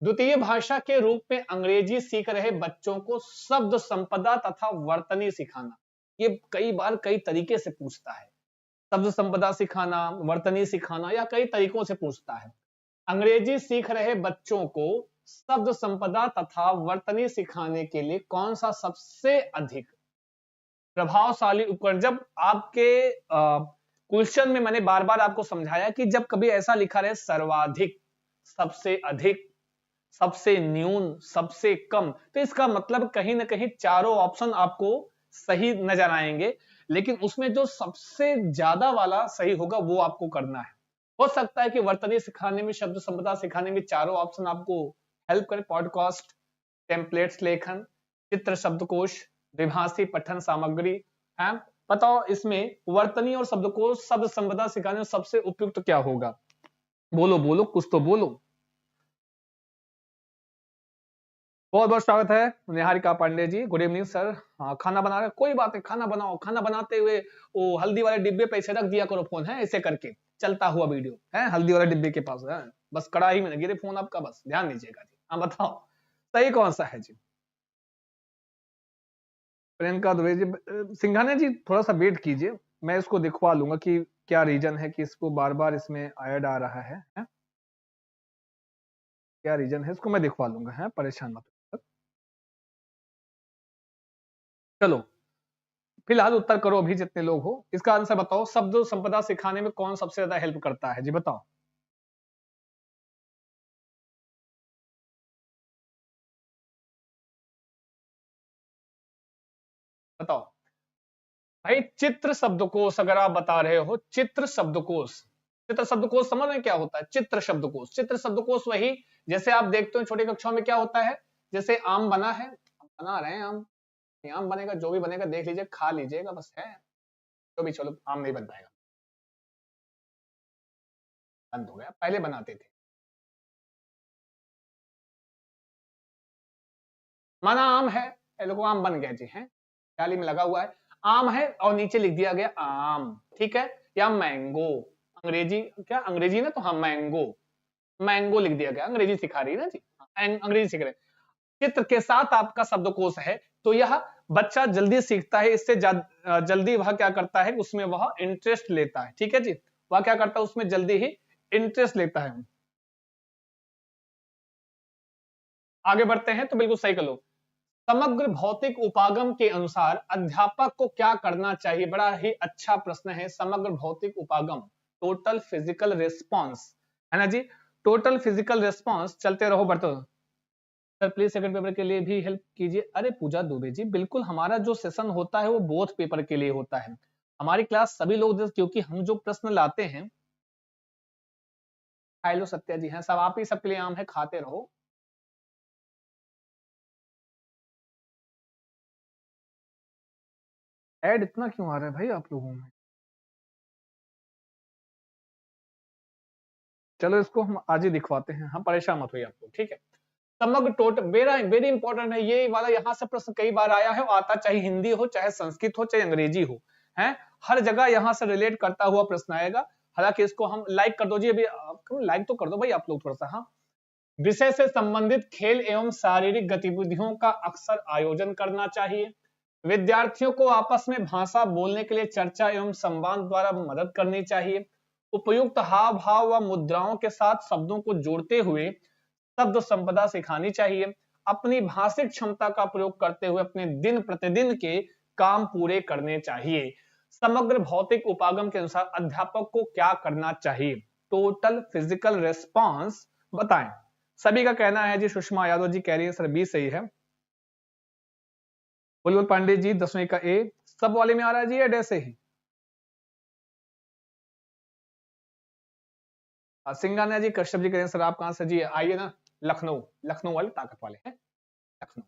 द्वितीय भाषा के रूप में अंग्रेजी सीख रहे बच्चों को शब्द संपदा तथा वर्तनी सिखाना, ये कई बार कई तरीके से पूछता है। शब्द संपदा सिखाना, वर्तनी सिखाना, या कई तरीकों से पूछता है। अंग्रेजी सीख रहे बच्चों को शब्द संपदा तथा वर्तनी सिखाने के लिए कौन सा सबसे अधिक प्रभावशाली उपकरण? जब आपके क्वेश्चन में मैंने बार बार आपको समझाया कि जब कभी ऐसा लिखा रहे सर्वाधिक, सबसे अधिक, सबसे न्यून, सबसे कम, तो इसका मतलब कहीं ना कहीं चारों ऑप्शन आपको सही नजर आएंगे, लेकिन उसमें जो सबसे ज्यादा वाला सही होगा वो आपको करना है। हो सकता है कि वर्तनी सिखाने में, शब्द संपदा सिखाने में चारों ऑप्शन आपको हेल्प करें, पॉडकास्ट, टेम्पलेट्स लेखन, चित्र शब्दकोश, द्विभाषी पठन सामग्री है। बताओ इसमें वर्तनी और शब्दकोश, शब्द संपदा सिखाने में सबसे उपयुक्त क्या होगा? बोलो बोलो, कुछ तो बोलो। बहुत बहुत स्वागत है Niharika Pandey ji, good evening sir. हाँ, खाना बना रहे, कोई बात है, खाना बनाओ, खाना बनाते हुए वो हल्दी वाले डिब्बे पे ऐसे रख दिया करो फोन, है ऐसे करके चलता हुआ वीडियो है, हल्दी वाले डिब्बे के पास है, बस कड़ाही में न गिरे फोन आपका, बस ध्यान दीजिएगा जी। हाँ बताओ सही कौन सा है जी? प्रियंका दुबे जी, सिंघानिया जी थोड़ा सा वेट कीजिए, मैं इसको दिखवा लूंगा कि क्या रीजन है कि इसको बार बार इसमें ऐड आ रहा है? क्या रीजन है, इसको मैं दिखवा लूंगा, है परेशान मत हो। चलो, फिलहाल उत्तर करो अभी जितने लोग हो, इसका आंसर बताओ, शब्द संपदा सिखाने में कौन सबसे ज्यादा हेल्प करता है जी, बताओ। बताओ भाई, चित्र शब्दकोश अगर आप बता रहे हो, चित्र शब्दकोश, चित्र शब्दकोश समझ में क्या होता है? चित्र शब्दकोश, चित्र शब्दकोश वही जैसे आप देखते हो छोटी कक्षाओं में क्या होता है, जैसे आम बना है, बना रहे हैं आम, आम बनेगा, जो भी बनेगा देख लीजिए, खा लीजिएगा, बस है तो भी चलो आम नहीं बन पाएगा, बंद हो गया, पहले बनाते थे। माना आम है, लोगों आम बन गया जी है, थाली में लगा हुआ है, आम है और नीचे लिख दिया गया आम, ठीक है, या मैंगो, अंग्रेजी क्या अंग्रेजी ना, तो हाँ मैंगो, मैंगो लिख दिया गया, अंग्रेजी सिखा रही है ना जी, अंग्रेजी सीख रहे। चित्र के साथ आपका शब्दकोश है तो यह बच्चा जल्दी सीखता है, इससे जल्दी वह क्या करता है, उसमें वह इंटरेस्ट लेता है, ठीक है जी, वह क्या करता है उसमें जल्दी ही इंटरेस्ट लेता है। आगे बढ़ते हैं तो बिल्कुल सही कर लो। समग्र भौतिक उपागम के अनुसार अध्यापक को क्या करना चाहिए, बड़ा ही अच्छा प्रश्न है। समग्र भौतिक उपागम, टोटल फिजिकल रिस्पॉन्स, है ना जी, टोटल फिजिकल रिस्पॉन्स, चलते रहो बढ़ते रहो। सर प्लीज सेकंड पेपर के लिए भी हेल्प कीजिए। अरे पूजा दुबे जी बिल्कुल, हमारा जो सेशन होता है वो बोथ पेपर के लिए होता है, हमारी क्लास सभी लोग, क्योंकि हम जो प्रश्न लाते हैं, हेलो सत्या जी हैं सब, आप ही सबके लिए आम है, खाते रहो। ऐड इतना क्यों आ रहा है भाई आप लोगों में? चलो इसको हम आज ही दिखवाते हैं, हम परेशान मत होइए आप लोग, ठीक है। समग्र टोटल, वेरी वेरी इंपॉर्टेंट है ये वाला, यहाँ से प्रश्न कई बार आया है, आता चाहे हिंदी हो, चाहे संस्कृत हो, चाहे अंग्रेजी हो, है हर जगह यहाँ से रिलेट करता हुआ प्रश्न आएगा। हालांकि इसको हम लाइक कर दो जी, अभी लाइक तो कर दो भाई आप लोग थोड़ा सा। हाँ, विषय से संबंधित खेल एवं शारीरिक गतिविधियों का अक्सर आयोजन करना चाहिए। विद्यार्थियों को आपस में भाषा बोलने के लिए चर्चा एवं संवाद द्वारा मदद करनी चाहिए। उपयुक्त हाव भाव व मुद्राओं के साथ शब्दों को जोड़ते हुए शब्द संपदा सिखानी चाहिए। अपनी भाषिक क्षमता का प्रयोग करते हुए अपने दिन प्रतिदिन के काम पूरे करने चाहिए। समग्र भौतिक उपागम के अनुसार अध्यापक को क्या करना चाहिए, टोटल फिजिकल रिस्पॉन्स बताएं। सभी का कहना है जी, सुषमा यादव जी कह रही है सर बी सही है। बुलबुल पांडे जी 10वीं का ए, सब वाले में आ रहा है जी या ऐसे ही? सिंगाना जी कश्यप जी कह रहे हैं सर आप कहां से जी, आइए ना, लखनऊ, लखनऊ वाले ताकत वाले हैं, लखनऊ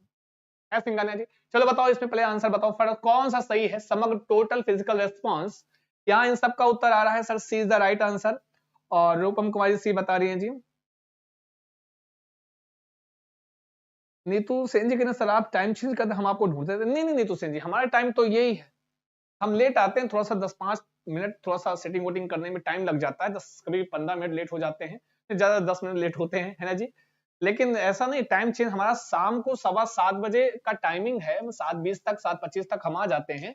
है सिंगाना जी। चलो बताओ इसमें पहले आंसर बताओ, फर्क कौन सा सही है, समग्र टोटल फिजिकल रिस्पॉन्स, यहाँ इन सब का उत्तर आ रहा है sir C is the right answer, और रूपम कुमारी सी बता रही है जी। नीतू सेन जी कहना सर आप टाइम चेंज करते हम आपको ढूंढते थे, नहीं नहीं नीतू सेन जी हमारा टाइम तो यही है, हम लेट आते हैं थोड़ा सा 10-5 मिनट, थोड़ा सा सेटिंग वोटिंग करने में टाइम लग जाता है, 10 कभी 15 मिनट लेट हो जाते हैं, ज्यादा 10 मिनट लेट होते हैं, है ना जी। लेकिन ऐसा नहीं, टाइम चेंज हमारा शाम को 7:15 बजे का टाइमिंग है, 7:20 तक 7:25 तक हम आ जाते हैं,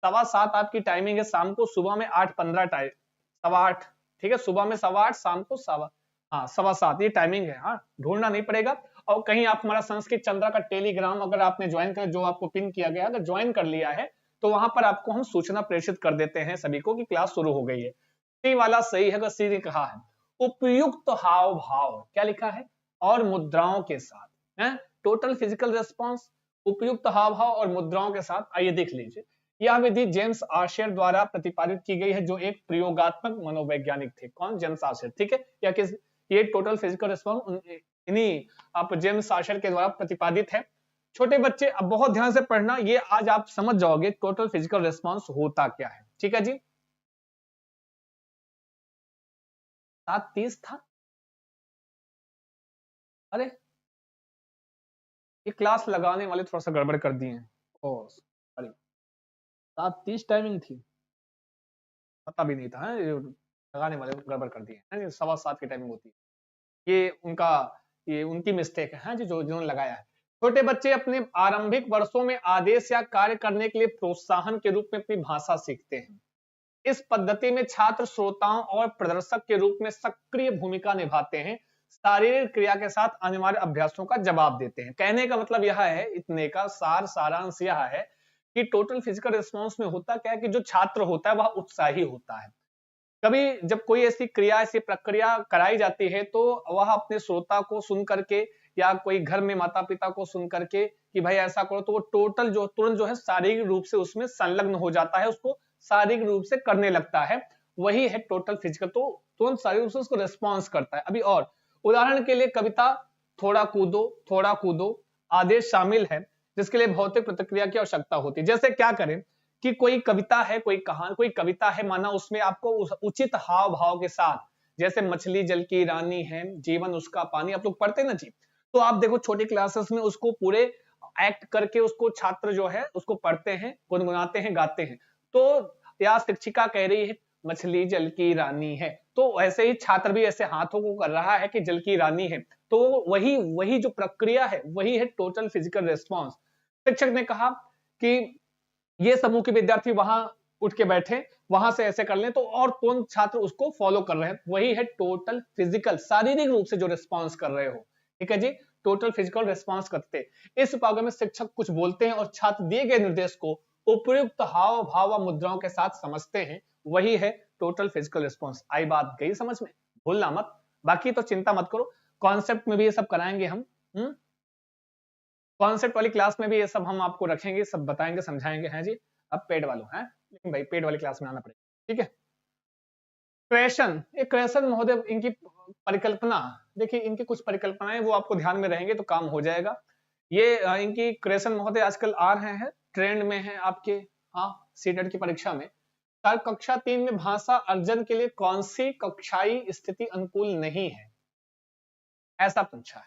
7:15 आपकी टाइमिंग है शाम को, सुबह में 8:15 टाइम, 7:15, ठीक है, सुबह में 7:15, शाम को सवा, हाँ 7:15 ये टाइमिंग है, हाँ ढूंढना नहीं पड़ेगा। और कहीं आप हमारा संस्कृत चंद्रा का टेलीग्राम अगर आपने ज्वाइन कर, जो आपको पिन किया गया, अगर ज्वाइन कर लिया है तो वहां पर आपको हम सूचना प्रेषित कर देते हैं सभी को कि क्लास शुरू हो गई है। सी वाला सही है, अगर सी ने कहा है उपयुक्त हाव भाव, क्या लिखा है, और मुद्राओं के साथ, है टोटल फिजिकल रिस्पॉन्स, उपयुक्त हाव भाव और मुद्राओं के साथ। आइए देख लीजिए, यह विधि जेम्स आर्शर द्वारा प्रतिपादित की गई है, जो एक प्रयोगात्मक मनोवैज्ञानिक थे। कौन? जेम्स आर्शर, ठीक है, या किस, ये टोटल फिजिकल रिस्पॉन्स इन्हीं आप जेम्स आर्शर के द्वारा प्रतिपादित है। छोटे बच्चे अब बहुत ध्यान से पढ़ना, ये आज आप समझ जाओगे टोटल फिजिकल रिस्पॉन्स होता क्या है, ठीक है जी। 7:30 था, अरे ये क्लास लगाने वाले थोड़ा सा गड़बड़ कर दिए हैं, ओ सॉरी, 7:30 टाइमिंग थी, पता भी नहीं था, है लगाने वाले गड़बड़ कर दिए हैं, 7:15 की टाइमिंग होती है, ये उनका, ये उनकी मिस्टेक है जी, जो जिन्होंने लगाया है। छोटे बच्चे अपने आरंभिक वर्षों में आदेश या कार्य करने के लिए प्रोत्साहन के रूप में अपनी भाषा सीखते हैं। इस पद्धति में छात्र श्रोताओं और प्रदर्शक के रूप में सक्रिय भूमिका निभाते हैं, शारीरिक क्रिया के साथ अनिवार्य अभ्यासों का जवाब देते हैं। कहने का मतलब यह है, इतने का सारांश यह है कि टोटल फिजिकल रिस्पॉन्स में होता क्या है कि जो छात्र होता है वह उत्साही होता है। कभी जब कोई ऐसी क्रिया, ऐसी प्रक्रिया कराई जाती है तो वह अपने श्रोता को सुन करके, या कोई घर में माता पिता को सुन करके कि भाई ऐसा करो, तो वो टोटल जो तुरंत जो है शारीरिक रूप से उसमें संलग्न हो जाता है, उसको शारीरिक रूप से करने लगता है, वही है टोटल फिजिकल। तो तुरंत शारीरिक रूप से उसको रिस्पॉन्स करता है। अभी और उदाहरण के लिए कविता थोड़ा कूदो आदेश शामिल है जिसके लिए भौतिक प्रतिक्रिया की आवश्यकता होती है। जैसे क्या करें कि कोई कविता है, कोई कहानी, कोई कविता है, माना उसमें आपको उचित हाव भाव के साथ, जैसे मछली जल की रानी है, जीवन उसका पानी, आप लोग पढ़ते ना जी, तो आप देखो छोटी क्लासेस में उसको पूरे एक्ट करके उसको छात्र जो है उसको पढ़ते हैं, गुनगुनाते हैं, गाते हैं। तो या शिक्षिका कह रही है मछली जल की रानी है, तो ऐसे ही छात्र भी ऐसे हाथों को कर रहा है कि जल की रानी है। तो वही वही जो प्रक्रिया है वही है टोटल फिजिकल रिस्पॉन्स। शिक्षक ने कहा कि ये समूह के विद्यार्थी वहां उठ के बैठे, वहां से ऐसे कर लें, तो और कौन छात्र उसको फॉलो कर रहे हैं, वही है टोटल फिजिकल, शारीरिक रूप से जो रिस्पॉन्स कर रहे हो। ठीक है जी, टोटल फिजिकल रिस्पॉन्स करते। इस पाग में शिक्षक कुछ बोलते हैं और छात्र दिए गए निर्देश को उपयुक्त हाव भाव व मुद्राओं के साथ समझते हैं, वही है टोटल फिजिकल रिस्पॉन्स। आई बात गई समझ में, भूलना मत। बाकी तो चिंता मत करो, कॉन्सेप्ट में भी ये सब कराएंगे हम। कॉन्सेप्ट वाली क्लास में भी ये सब हम आपको रखेंगे, सब बताएंगे, समझाएंगे। हैं जी, अब पेड वालों हैं, लेकिन भाई पेड वाली क्लास में आना पड़ेगा। ठीक है, क्रेशन, एक क्रेशन महोदय इनकी परिकल्पना, देखिए इनकी कुछ परिकल्पनाएं वो आपको ध्यान में रहेंगे तो काम हो जाएगा। ये इनकी क्रेशन महोदय आजकल आ रहे हैं, ट्रेंड में है आपके, हाँ सीटेट की परीक्षा में। कक्षा 3 में भाषा अर्जन के लिए कौन सी कक्षाई स्थिति अनुकूल नहीं है, ऐसा पूछा है।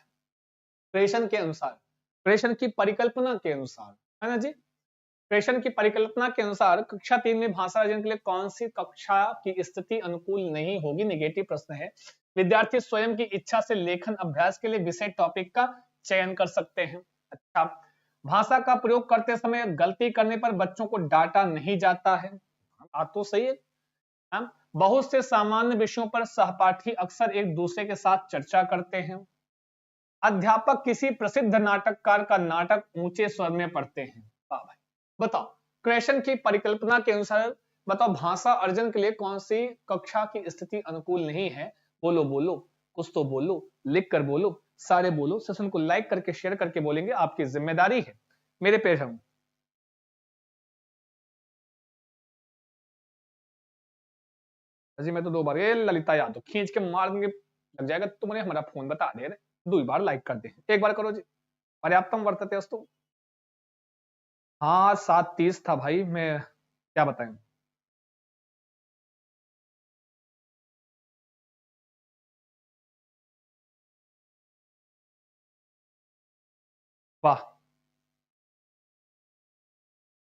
क्रेशन के अनुसार, क्रेशन की परिकल्पना के अनुसार, है ना जी, क्रेशन की परिकल्पना के अनुसार कक्षा 3 में भाषा अर्जन के लिए कौन सी कक्षा की स्थिति अनुकूल नहीं होगी, नेगेटिव प्रश्न है। विद्यार्थी स्वयं की इच्छा से लेखन अभ्यास के लिए विषय टॉपिक का चयन कर सकते हैं। अच्छा, भाषा का प्रयोग करते समय गलती करने पर बच्चों को डांटा नहीं जाता है, बात तो सही है। बहुत से सामान्य विषयों पर सहपाठी अक्सर एक दूसरे के साथ चर्चा करते हैं। अध्यापक किसी प्रसिद्ध नाटककार का नाटक ऊंचे स्वर में पढ़ते हैं। भाई बताओ, क्रेशन की परिकल्पना के अनुसार बताओ भाषा अर्जन के लिए कौन सी कक्षा की स्थिति अनुकूल नहीं है। बोलो बोलो, कुछ तो बोलो, लिख कर बोलो, सारे बोलो। सेशन को लाइक करके शेयर करके बोलेंगे, आपकी जिम्मेदारी है। मेरे पेज हूं जी, मैं तो 2 बार, ये ललिता यादव खींच के मार देंगे, लग जाएगा तुमने हमारा फोन, बता दे रहे 2 बार लाइक कर दे, एक बार करो जी, पर्याप्तम वर्तते अस्तु। हाँ 7:30 था भाई, मैं क्या बताएं। वाह,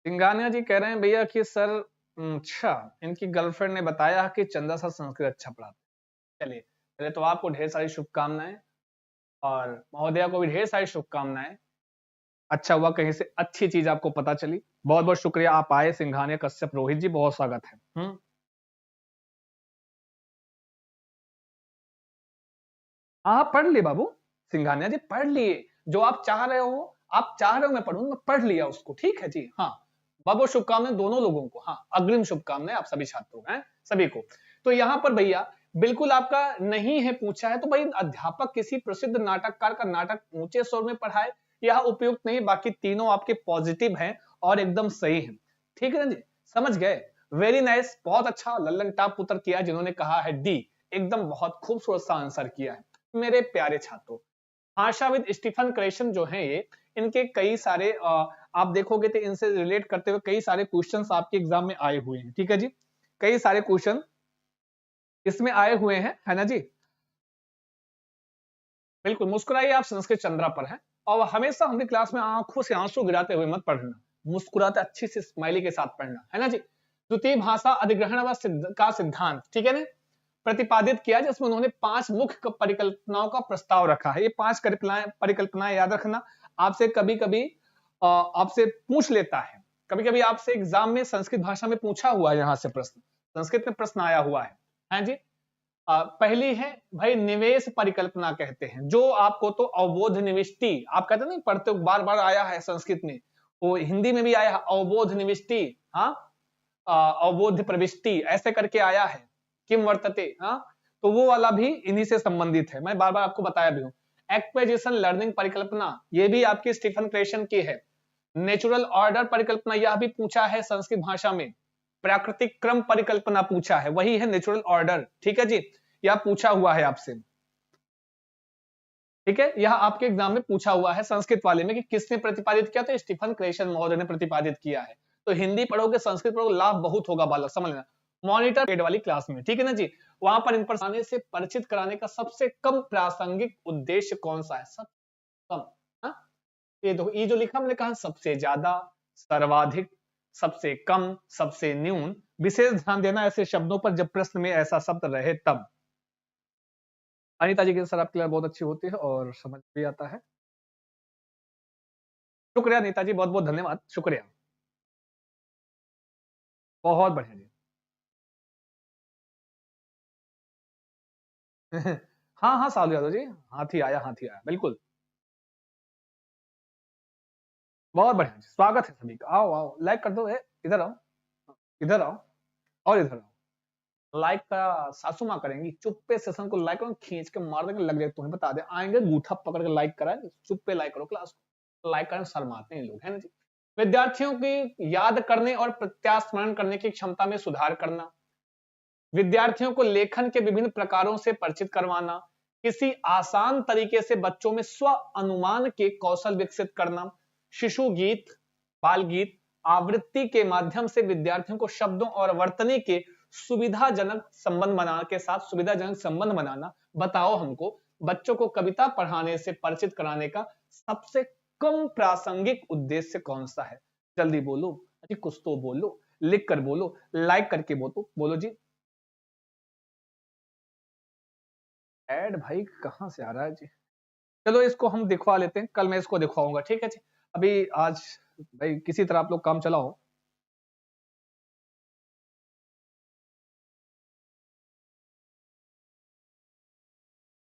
सिंगानिया जी कह रहे हैं भैया कि सर अच्छा, इनकी गर्लफ्रेंड ने बताया कि चंदा सर संस्कृत अच्छा पढ़ाते। चलिए, पहले तो आपको ढेर सारी शुभकामनाएं और महोदया को भी ढेर सारी शुभकामनाएं। अच्छा हुआ कहीं से अच्छी चीज आपको पता चली, बहुत बहुत शुक्रिया आप आए सिंघानिया कश्यप रोहित जी, बहुत स्वागत है। हाँ पढ़ लिए बाबू, सिंघानिया जी पढ़ लिए, जो आप चाह रहे हो, आप चाह रहे हो मैं पढ़ूं, मैं पढ़ लिया उसको। ठीक है जी, हाँ बहुत बहुत शुभकामनाएं दोनों लोगों को, हाँ अग्रिम शुभकामनाएं आप सभी छात्रों हैं, सभी को। तो यहाँ पर भैया बिल्कुल आपका नहीं है पूछा है, तो भाई अध्यापक किसी प्रसिद्ध नाटककार का नाटक ऊंचे स्वर में पढ़ाए, यह उपयुक्त नहीं, बाकी तीनों आपके पॉजिटिव हैं और एकदम सही है। ठीक है ना जी, समझ गए, वेरी नाइस, बहुत अच्छा लल्लन टाप उत्तर किया जिन्होंने कहा है डी, एकदम बहुत खूबसूरत सा आंसर किया है मेरे प्यारे छात्रों। भाषाविद स्टीफन क्रेशन जो हैं ये, इनके कई सारे आप देखोगे तो इनसे रिलेट करते हुए कई सारे क्वेश्चंस आपके एग्जाम में आए हुए हैं। ठीक है जी, कई सारे क्वेश्चन इसमें आए हुए हैं, है ना जी। बिल्कुल मुस्कुराइए, आप संस्कृत चंद्रा पर हैं, और हमेशा हमारी क्लास में आंखों से आंसू गिराते हुए मत पढ़ना, मुस्कुराते अच्छी से स्माइली के साथ पढ़ना, है ना जी। द्वितीय भाषा अधिग्रहण का सिद्धांत, ठीक है ना, प्रतिपादित किया जिसमें उन्होंने 5 मुख्य परिकल्पनाओं का प्रस्ताव रखा है। ये 5 परिकल्पनाएं याद रखना, आपसे कभी कभी आपसे पूछ लेता है, कभी कभी आपसे एग्जाम में संस्कृत भाषा में पूछा हुआ है, यहां से प्रश्न संस्कृत में प्रश्न आया हुआ है जी। पहली है भाई निवेश परिकल्पना कहते हैं, जो आपको तो अवबोध निविष्टि, आप कहते नहीं पढ़ते हो, बार बार आया है संस्कृत में, वो हिंदी में भी आया है अवबोध निविष्टि, हाँ अवबोध प्रविष्टि ऐसे करके आया है, किम वर्तते, हाँ तो वो वाला भी इन्हीं से संबंधित है, मैं बार बार आपको बताया भी हूं। एक्वेजिशन लर्निंग परिकल्पना, ये भी आपकी स्टीफन क्रेशन की है। नेचुरल ऑर्डर परिकल्पना, यह भी पूछा है संस्कृत भाषा में। प्राकृतिक क्रम परिकल्पना पूछा है, वही है नेचुरल ऑर्डर, ठीक है जी। या पूछा हुआ है आपसे, ठीक है, यह आपके एग्जाम में पूछा हुआ है संस्कृत वाले में कि किसने प्रतिपादित किया, तो स्टीफन क्रेशन महोदय ने प्रतिपादित किया है। तो हिंदी पढ़ोगे संस्कृत पढ़ोगे लाभ बहुत होगा बालक, समझ लेना। मॉनिटर पेड वाली क्लास में, ठीक है ना जी, वहां पर इन पर आने से परिचित कराने का सबसे कम प्रासंगिक उद्देश्य कौन सा है, सब कम। हाँ? ये जो लिखा हमने कहा सबसे ज्यादा, सर्वाधिक, सबसे कम, सबसे न्यून, विशेष ध्यान देना ऐसे शब्दों पर जब प्रश्न में ऐसा शब्द रहे तब। अनिता जी के सर आपकी क्लास बहुत अच्छी होती है और समझ भी आता है। शुक्रिया अनिता जी, बहुत बहुत धन्यवाद, शुक्रिया, बहुत बढ़िया जी। हाँ हाँ सालू यादव जी, हाथी आया बिल्कुल, बहुत बढ़िया जी, स्वागत है सभी का, आओ आओ लाइक कर दो, इधर आओ, इधर आओ, और इधर आओ। लाइक का सासू माँ करेंगी, चुप्पे सेशन को लाइक करो, खींच के मार देंगे, लग जाए तुम्हें बता दे, आएंगे गूठा पकड़ के लाइक कराए, चुप्पे लाइक करो क्लास को, लाइक करने शर्माते हैं लोग, है ना जी। विद्यार्थियों की याद करने और प्रत्यास्मरण करने की क्षमता में सुधार करना, विद्यार्थियों को लेखन के विभिन्न प्रकारों से परिचित करवाना, किसी आसान तरीके से बच्चों में स्व अनुमान के कौशल विकसित करना, शिशु गीत, बाल गीत, आवृत्ति के माध्यम से विद्यार्थियों को शब्दों और वर्तनी के सुविधाजनक संबंध बनाना। बताओ हमको बच्चों को कविता पढ़ाने से परिचित कराने का सबसे कम प्रासंगिक उद्देश्य कौन सा है, जल्दी बोलो अजी, कुछ तो बोलो, लिख कर बोलो, लाइक करके बोलो, बोलो जी। ऐड भाई कहां से आ रहा है जी, चलो इसको हम दिखवा लेते हैं, कल मैं इसको दिखवाऊंगा, ठीक है जी। अभी आज भाई किसी तरह आप लोग काम चलाओ।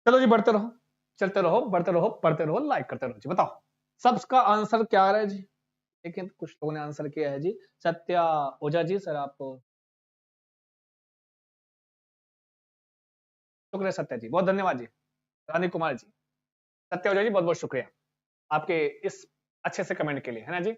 चलो जी बढ़ते रहो, चलते रहो, बढ़ते रहो, पढ़ते रहो, लाइक करते रहो जी। बताओ सबका आंसर क्या आ रहा है जी, लेकिन कुछ लोगों ने आंसर किया है जी। सत्या ओझा जी सर, आप शुक्रिया सत्या जी, बहुत धन्यवाद जी। रानी कुमार जी, सत्या ओझा जी बहुत बहुत शुक्रिया आपके इस अच्छे से कमेंट के लिए, है ना जी।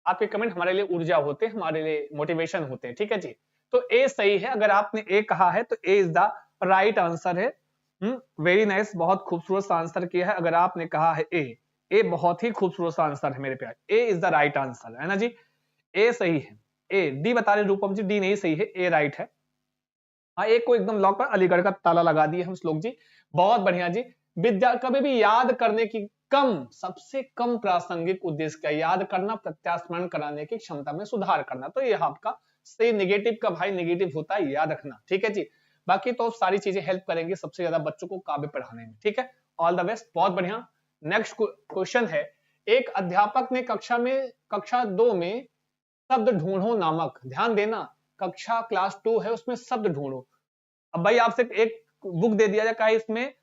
आपके कमेंट हमारे लिए ऊर्जा होते हैं, हमारे लिए मोटिवेशन होते हैं, ठीक है जी। तो ए सही है, अगर आपने ए कहा है तो ए इज द राइट आंसर है। वेरी नाइस, बहुत खूबसूरत सा आंसर किया है। अगर आपने कहा है ए बहुत ही खूबसूरत सा आंसर है मेरे प्यारे, ए इज द राइट आंसर, है ना जी। ए सही है, ए डी बता रहे रूपम जी, डी नहीं सही है, ए राइट है। हाँ, एक को एकदम लॉक कर, अलीगढ़ का ताला लगा दिए हम श्लोक जी, बहुत बढ़िया जी। विद्या कभी भी याद करने की कम, सबसे कम प्रासंगिक उद्देश्य क्या, याद करना, प्रत्यास्मरण कराने की क्षमता में सुधार करना, तो ये आपका सही। नेगेटिव का भाई नेगेटिव होता है, याद रखना, ठीक है जी। बाकी तो सारी चीजें हेल्प करेंगी सबसे ज्यादा बच्चों को काव्य पढ़ाने में, ठीक है। ऑल द बेस्ट, बहुत बढ़िया। नेक्स्ट क्वेश्चन है, एक अध्यापक ने कक्षा 2 में शब्द ढूंढो नामक, ध्यान देना, कक्षा क्लास 2 है उसमें शब्द ढूंढो। अब भाई आपसे एक बुक दे दिया जाए, कहा इसमें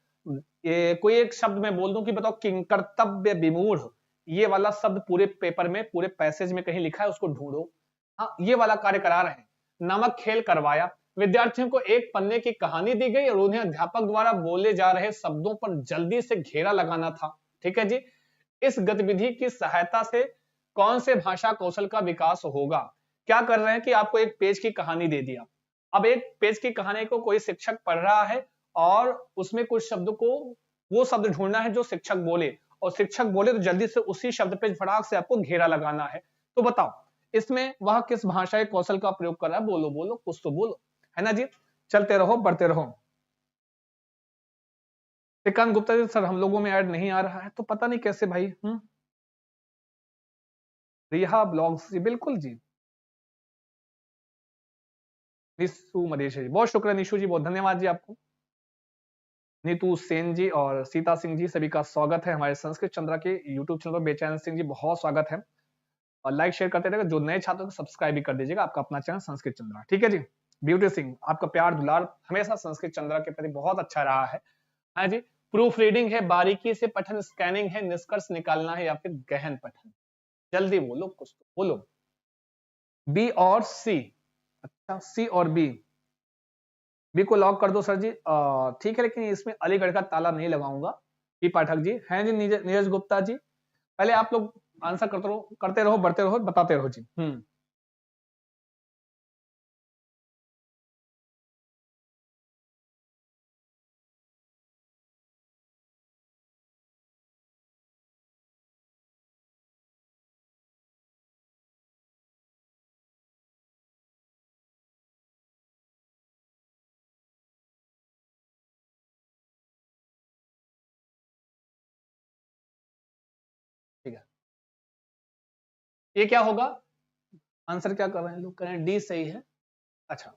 कोई एक शब्द मैं बोल दूं कि बताओ किंकर्तव्य विमूढ़, ये वाला शब्द पूरे पेपर में, पूरे पैसेज में कहीं लिखा है, उसको ढूंढो। हाँ, ये वाला कार्य करा रहे हैं। नामक खेल करवाया, विद्यार्थियों को एक पन्ने की कहानी दी गई और उन्हें अध्यापक द्वारा बोले जा रहे शब्दों पर जल्दी से घेरा लगाना था, ठीक है जी। इस गतिविधि की सहायता से कौन से भाषा कौशल का विकास होगा। क्या कर रहे हैं कि आपको एक पेज की कहानी दे दिया, अब एक पेज की कहानी को कोई शिक्षक पढ़ रहा है और उसमें कुछ शब्द को, वो शब्द ढूंढना है जो शिक्षक बोले, और शिक्षक बोले तो जल्दी से उसी शब्द पे फटाक से आपको घेरा लगाना है। तो बताओ इसमें वह किस भाषा के कौशल का प्रयोग कर रहा है, बोलो बोलो, कुछ तो बोलो, है ना जी। चलते रहो, बढ़ते रहो। श्रीकांत गुप्ता जी सर हम लोगों में ऐड नहीं आ रहा है, तो पता नहीं कैसे भाई। रिहा ब्लॉग्स जी, बिल्कुल जी। निशु मदेश जी, बहुत शुक्रिया निशु जी, बहुत धन्यवाद जी आपको। नीतू सेन जी और सीता सिंह जी, सभी का स्वागत है हमारे संस्कृत चंद्रा के यूट्यूब चैनल पर। बेचैन सिंह जी बहुत स्वागत है, और लाइक शेयर करते रहेगा, जो नए छात्रों को सब्सक्राइब भी कर दीजिएगा, आपका अपना चैनल संस्कृत चंद्रा, ठीक है जी। ब्यूटी सिंह, आपका प्यार दुलार हमेशा संस्कृत चंद्रा के प्रति बहुत अच्छा रहा है, हाँ जी। प्रूफ रीडिंग है, बारीकी से पठन, स्कैनिंग है, निष्कर्ष निकालना है, या फिर गहन पठन, जल्दी बोलो, कुछ तो बोलो। बी और सी, अच्छा सी और बी, बी को लॉक कर दो सर जी, ठीक है, लेकिन इसमें अलीगढ़ का ताला नहीं लगाऊंगा। बी पाठक जी हैं जी, नीरज गुप्ता जी, पहले आप लोग आंसर करते रहो, बढ़ते रहो, बताते रहो जी। ये क्या होगा, आंसर क्या कर रहे हैं लोग, करें डी सही है। अच्छा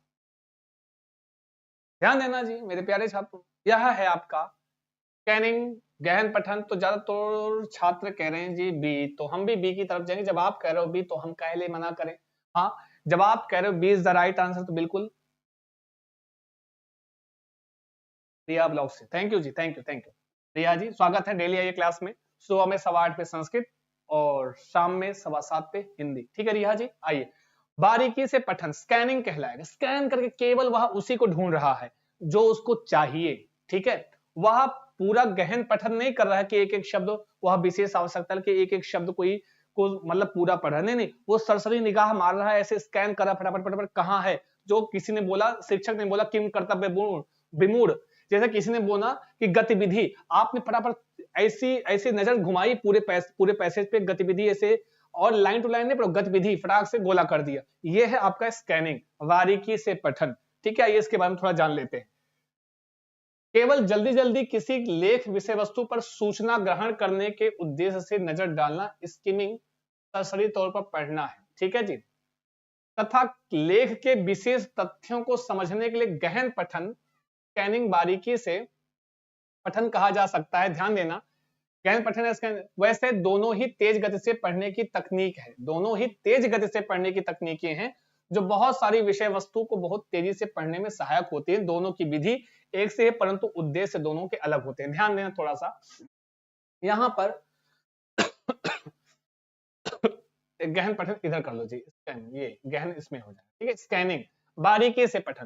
ध्यान देना जी मेरे प्यारे छात्रों, यह है आपका स्कैनिंग गहन पठन। तो ज्यादातर छात्र कह रहे हैं जी बी, तो हम भी बी की तरफ जाएंगे। जब आप कह रहे हो बी तो हम काहे लिए मना करें। हाँ जब आप कह रहे हो B is the right answer तो बिल्कुल रिया ब्लॉग से, thank you ji, thank you thank you. Riya ji स्वागत है, डेली आइए क्लास में, सुबह में 8:15 पे संस्कृत और शाम में 7:15 पे हिंदी, ठीक है रिया जी। आइए बारीकी से पठन स्कैनिंग कहलाएगा, स्कैन करके केवल वह उसी को ढूंढ रहा है जो उसको चाहिए, ठीक है। वह पूरा गहन पठन नहीं कर रहा है कि एक एक शब्द, वह विशेष आवश्यकता है कि एक एक शब्द कोई को मतलब पूरा पढ़ा, नहीं नहीं, वो सरसरी निगाह मार रहा है, ऐसे स्कैन कर रहा है फटाफट फटाफट, कहाँ है जो किसी ने बोला, शिक्षक ने बोला किम कर्तव्य विमूढ़, जैसे किसी ने बोला कि गतिविधि, आपने फटाफट ऐसी ऐसी नजर घुमाई पूरे पैसेज पे, गतिविधि ऐसे और लाइन टू लाइन नहीं पर गतिविधि फटाक से गोला कर दिया, ये है आपका स्कैनिंग, बारीकी से पठन, ठीक है। ये इसके बारे में थोड़ा जान लेते हैं। केवल जल्दी जल्दी किसी लेख विषय वस्तु पर सूचना ग्रहण करने के उद्देश्य से नजर डालना स्किमिंग सरसरी तौर पर पढ़ना है, ठीक है जी। तथा लेख के विशेष तथ्यों को समझने के लिए गहन पठन स्कैनिंग बारीकी से पठन कहा जा सकता है। ध्यान देना गहन पठन है, वैसे दोनों ही तेज गति से पढ़ने की तकनीक है, दोनों ही तेज गति से पढ़ने की तकनीकें हैं जो बहुत सारी विषय वस्तु को बहुत तेजी से पढ़ने में सहायक होती है। दोनों की विधि एक से है परंतु उद्देश्य दोनों के अलग होते हैं। ध्यान देना थोड़ा सा यहां पर गहन पठन इधर कर लो जी, ये गहन इसमें हो जाए, ठीक है। स्कैनिंग बारीकी से पठन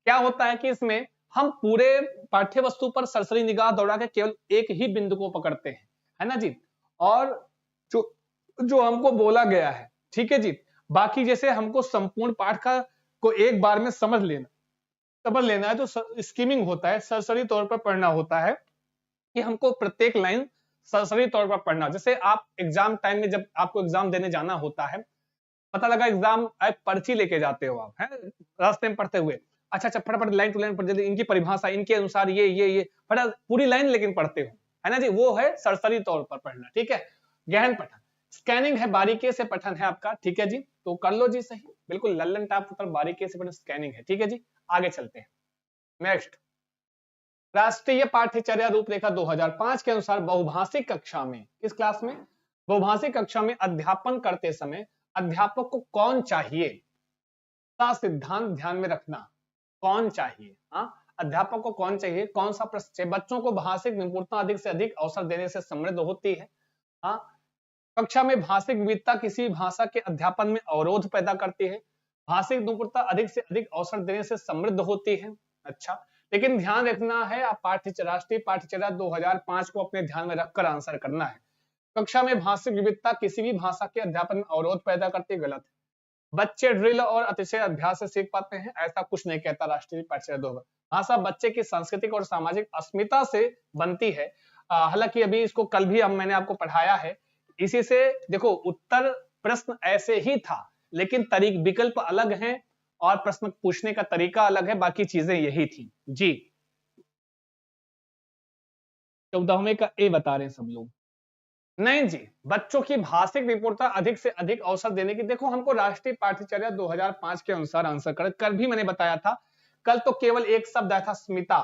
क्या होता है कि इसमें हम पूरे पाठ्य वस्तु पर सरसरी निगाह दौड़ा के केवल एक ही बिंदु को पकड़ते हैं, है ना जी, और जो जो हमको बोला गया है, ठीक है जी, बाकी जैसे हमको संपूर्ण पाठ का को एक बार में समझ लेना है तो स्कीमिंग होता है, सरसरी तौर पर पढ़ना होता है कि हमको प्रत्येक लाइन सरसरी तौर पर पढ़ना। जैसे आप एग्जाम टाइम में जब आपको एग्जाम देने जाना होता है, पता लगा एग्जाम पर्ची लेके जाते हो आप, है रास्ते में पढ़ते हुए, अच्छा अच्छा फटाफट लाइन टू लाइन पढ़ देते, इनकी परिभाषा इनके अनुसार ये फटाफट पूरी लाइन लेकिन पढ़ते हो, है ना जी, वो है सरसरी तौर पर पढ़ना, ठीक है। गहन पठन स्कैनिंग है, बारीकी से पठन है आपका, ठीक है जी, तो कर लो जी सही, बिल्कुल लल्लन टाप पर बारीकी से पठन स्कैनिंग है, ठीक है जी। आगे चलते हैं नेक्स्ट, राष्ट्रीय पाठ्यचर्या रूपरेखा 2005 के अनुसार बहुभाषिक कक्षा में, किस क्लास में, बहुभाषिक कक्षा में अध्यापन करते समय अध्यापक को कौन चाहिए का सिद्धांत ध्यान में रखना, कौन चाहिए, हाँ अध्यापक को कौन चाहिए, कौन सा प्रश्न चाहिए। बच्चों को भाषिक निपुणता अधिक से अधिक अवसर देने से समृद्ध होती है, हाँ कक्षा में भाषिक विविधता किसी भाषा के अध्यापन में अवरोध पैदा करती है, भाषिक निपुणता अधिक से अधिक अवसर देने से समृद्ध होती है। अच्छा लेकिन ध्यान रखना है, आप राष्ट्रीय पाठ्यचर्या 2005 को अपने ध्यान में रखकर आंसर करना है। कक्षा में भाषिक विविधता किसी भी भाषा के अध्यापन में अवरोध पैदा करती है, गलत है। बच्चे ड्रिल और अतिशय अभ्यास से सीख पाते हैं, ऐसा कुछ नहीं कहता राष्ट्रीय पाठ्यचर्या 2005। भाषा बच्चे की सांस्कृतिक और सामाजिक अस्मिता से बनती है। हालांकि अभी इसको कल भी मैंने आपको पढ़ाया है, इसी से देखो उत्तर प्रश्न ऐसे ही था लेकिन विकल्प अलग हैं और प्रश्न पूछने का तरीका अलग है, बाकी चीजें यही थी जी। 14वें का ए बता रहे हैं सब लोग, नहीं जी, बच्चों की भाषिक निपुणता अधिक से अधिक अवसर देने की, देखो हमको राष्ट्रीय पाठ्यचर्या 2005 के अनुसार आंसर कर, कल भी मैंने बताया था, कल तो केवल एक शब्द आया था अस्मिता,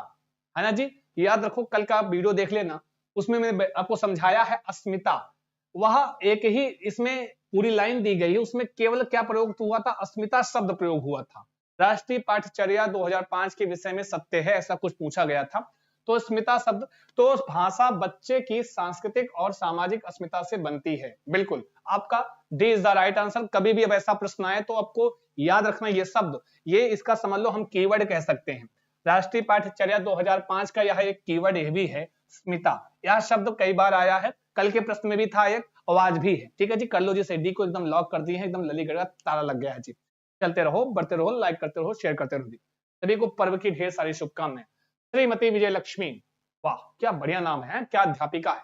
है ना जी, याद रखो कल का वीडियो देख लेना, उसमें मैंने आपको समझाया है अस्मिता, वह एक ही इसमें पूरी लाइन दी गई है, उसमें केवल क्या प्रयोग हुआ था, अस्मिता शब्द प्रयोग हुआ था। राष्ट्रीय पाठ्यचर्या 2005 के विषय में सत्य है ऐसा कुछ पूछा गया था, तो अस्मिता शब्द, तो भाषा बच्चे की सांस्कृतिक और सामाजिक अस्मिता से बनती है, बिल्कुल आपका D is the right answer. कभी भी अब ऐसा प्रश्न आए तो आपको याद रखना ये शब्द, ये इसका समझ लो हम कीवर्ड कह सकते हैं। राष्ट्रीय पाठ्यचर्या 2005 का यह एक कीवर्ड यह भी है स्मिता, यह शब्द कई बार आया है, कल के प्रश्न में भी था एक, आवाज भी है, ठीक है जी, कर लो जी, डी को एकदम लॉक कर दिए हैं, एकदम लली गड़ा ताला लग गया है जी। चलते रहो, बढ़ते रहो, लाइक करते रहो, शेयर करते रहो जी। सभी को पर्व की ढेर सारी शुभकामनाएं। श्रीमती विजय लक्ष्मी, वाह क्या बढ़िया नाम है, क्या अध्यापिका है।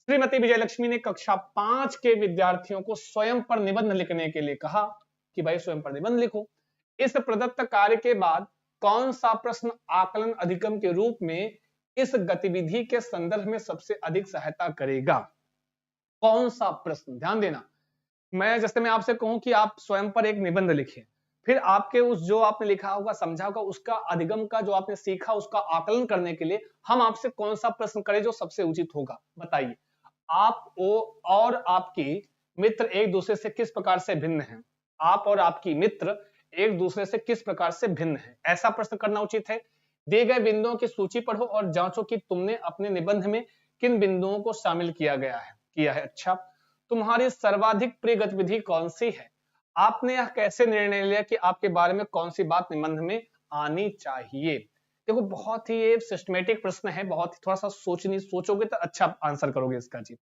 श्रीमती विजय लक्ष्मी ने कक्षा 5 के विद्यार्थियों को स्वयं पर निबंध लिखने के लिए कहा कि भाई स्वयं पर निबंध लिखो। इस प्रदत्त कार्य के बाद कौन सा प्रश्न आकलन अधिगम के रूप में इस गतिविधि के संदर्भ में सबसे अधिक सहायता करेगा, कौन सा प्रश्न, ध्यान देना, जैसे मैं आपसे कहूं कि आप स्वयं पर एक निबंध लिखिए, फिर आपके उस जो आपने लिखा होगा, समझा होगा, उसका अधिगम का जो आपने सीखा उसका आकलन करने के लिए हम आपसे कौन सा प्रश्न करें जो सबसे उचित होगा, बताइए। आप वो और आपकी मित्र एक दूसरे से किस प्रकार से भिन्न हैं? आप और आपकी मित्र एक दूसरे से किस प्रकार से भिन्न हैं? ऐसा प्रश्न करना उचित है। दिए गए बिंदुओं की सूची पढ़ो और जांचो कि तुमने अपने निबंध में किन बिंदुओं को शामिल किया है। अच्छा, तुम्हारी सर्वाधिक प्रिय गतिविधि कौन सी है? आपने यह कैसे निर्णय लिया कि आपके बारे में कौन सी बात निबंध में आनी चाहिए? देखो, बहुत ही ये सिस्टमेटिक प्रश्न है, बहुत ही थोड़ा सा सोचोगे तो अच्छा आंसर करोगे इसका जी।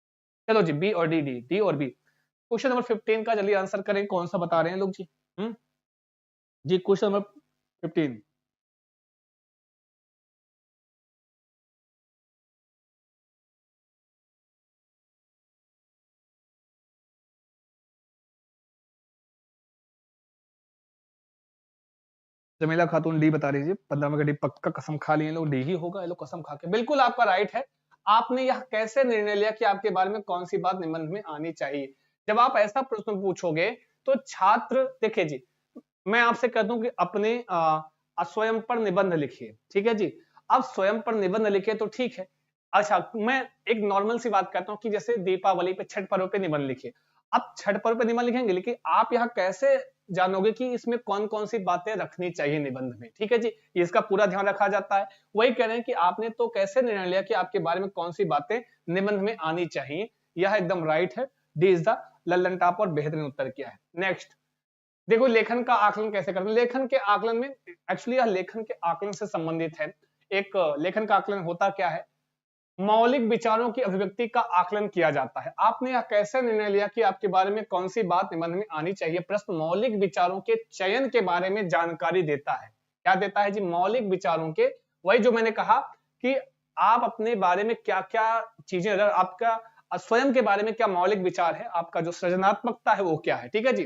चलो जी, बी और डी और बी। क्वेश्चन नंबर 15 का जल्दी आंसर करें, कौन सा बता रहे हैं लोग जी? जी, क्वेश्चन नंबर 15। जमीला खातून डी बता रही है। 15 में डी पक्का कसम खा लिए लोग, डी ही होगा ये लोग कसम खा के। बिल्कुल आपका राइट है। आपने यह कैसे निर्णय लिया कि आपके बारे में कौन सी बात निबंध में आनी चाहिए? जब आप ऐसा प्रश्न पूछोगे तो छात्र, देखिए जी, मैं आपसे कहता हूं कि अपने स्वयं पर निबंध लिखिए, ठीक है जी। अब स्वयं पर निबंध लिखे तो ठीक है। अच्छा, मैं एक नॉर्मल सी बात कहता हूं कि जैसे दीपावली पे, छठ पर्व पे निबंध लिखिए। अब छठ पर्व पे निबंध लिखेंगे, लेकिन आप यहाँ कैसे जानोगे कि इसमें कौन कौन सी बातें रखनी चाहिए निबंध में, ठीक है जी। इसका पूरा ध्यान रखा जाता है। वही कह रहे हैं कि आपने तो कैसे निर्णय लिया कि आपके बारे में कौन सी बातें निबंध में आनी चाहिए। यह एकदम राइट है। D is the Lallan top और बेहतरीन उत्तर किया है। नेक्स्ट देखो, लेखन का आकलन कैसे करते हैं। लेखन के आकलन में एक्चुअली यह लेखन के आकलन से संबंधित है। एक लेखन का आकलन होता क्या है? मौलिक विचारों की अभिव्यक्ति का आकलन किया जाता है। आपने यह कैसे निर्णय लिया कि आपके बारे में कौन सी बात निबंध में आनी चाहिए? प्रश्न मौलिक विचारों के चयन के बारे में जानकारी देता है। क्या देता है जी? मौलिक विचारों के, वही जो मैंने कहा कि आप अपने बारे में क्या क्या चीजें, अगर आपका स्वयं के बारे में क्या मौलिक विचार है, आपका जो सृजनात्मकता है वो क्या है, ठीक है जी।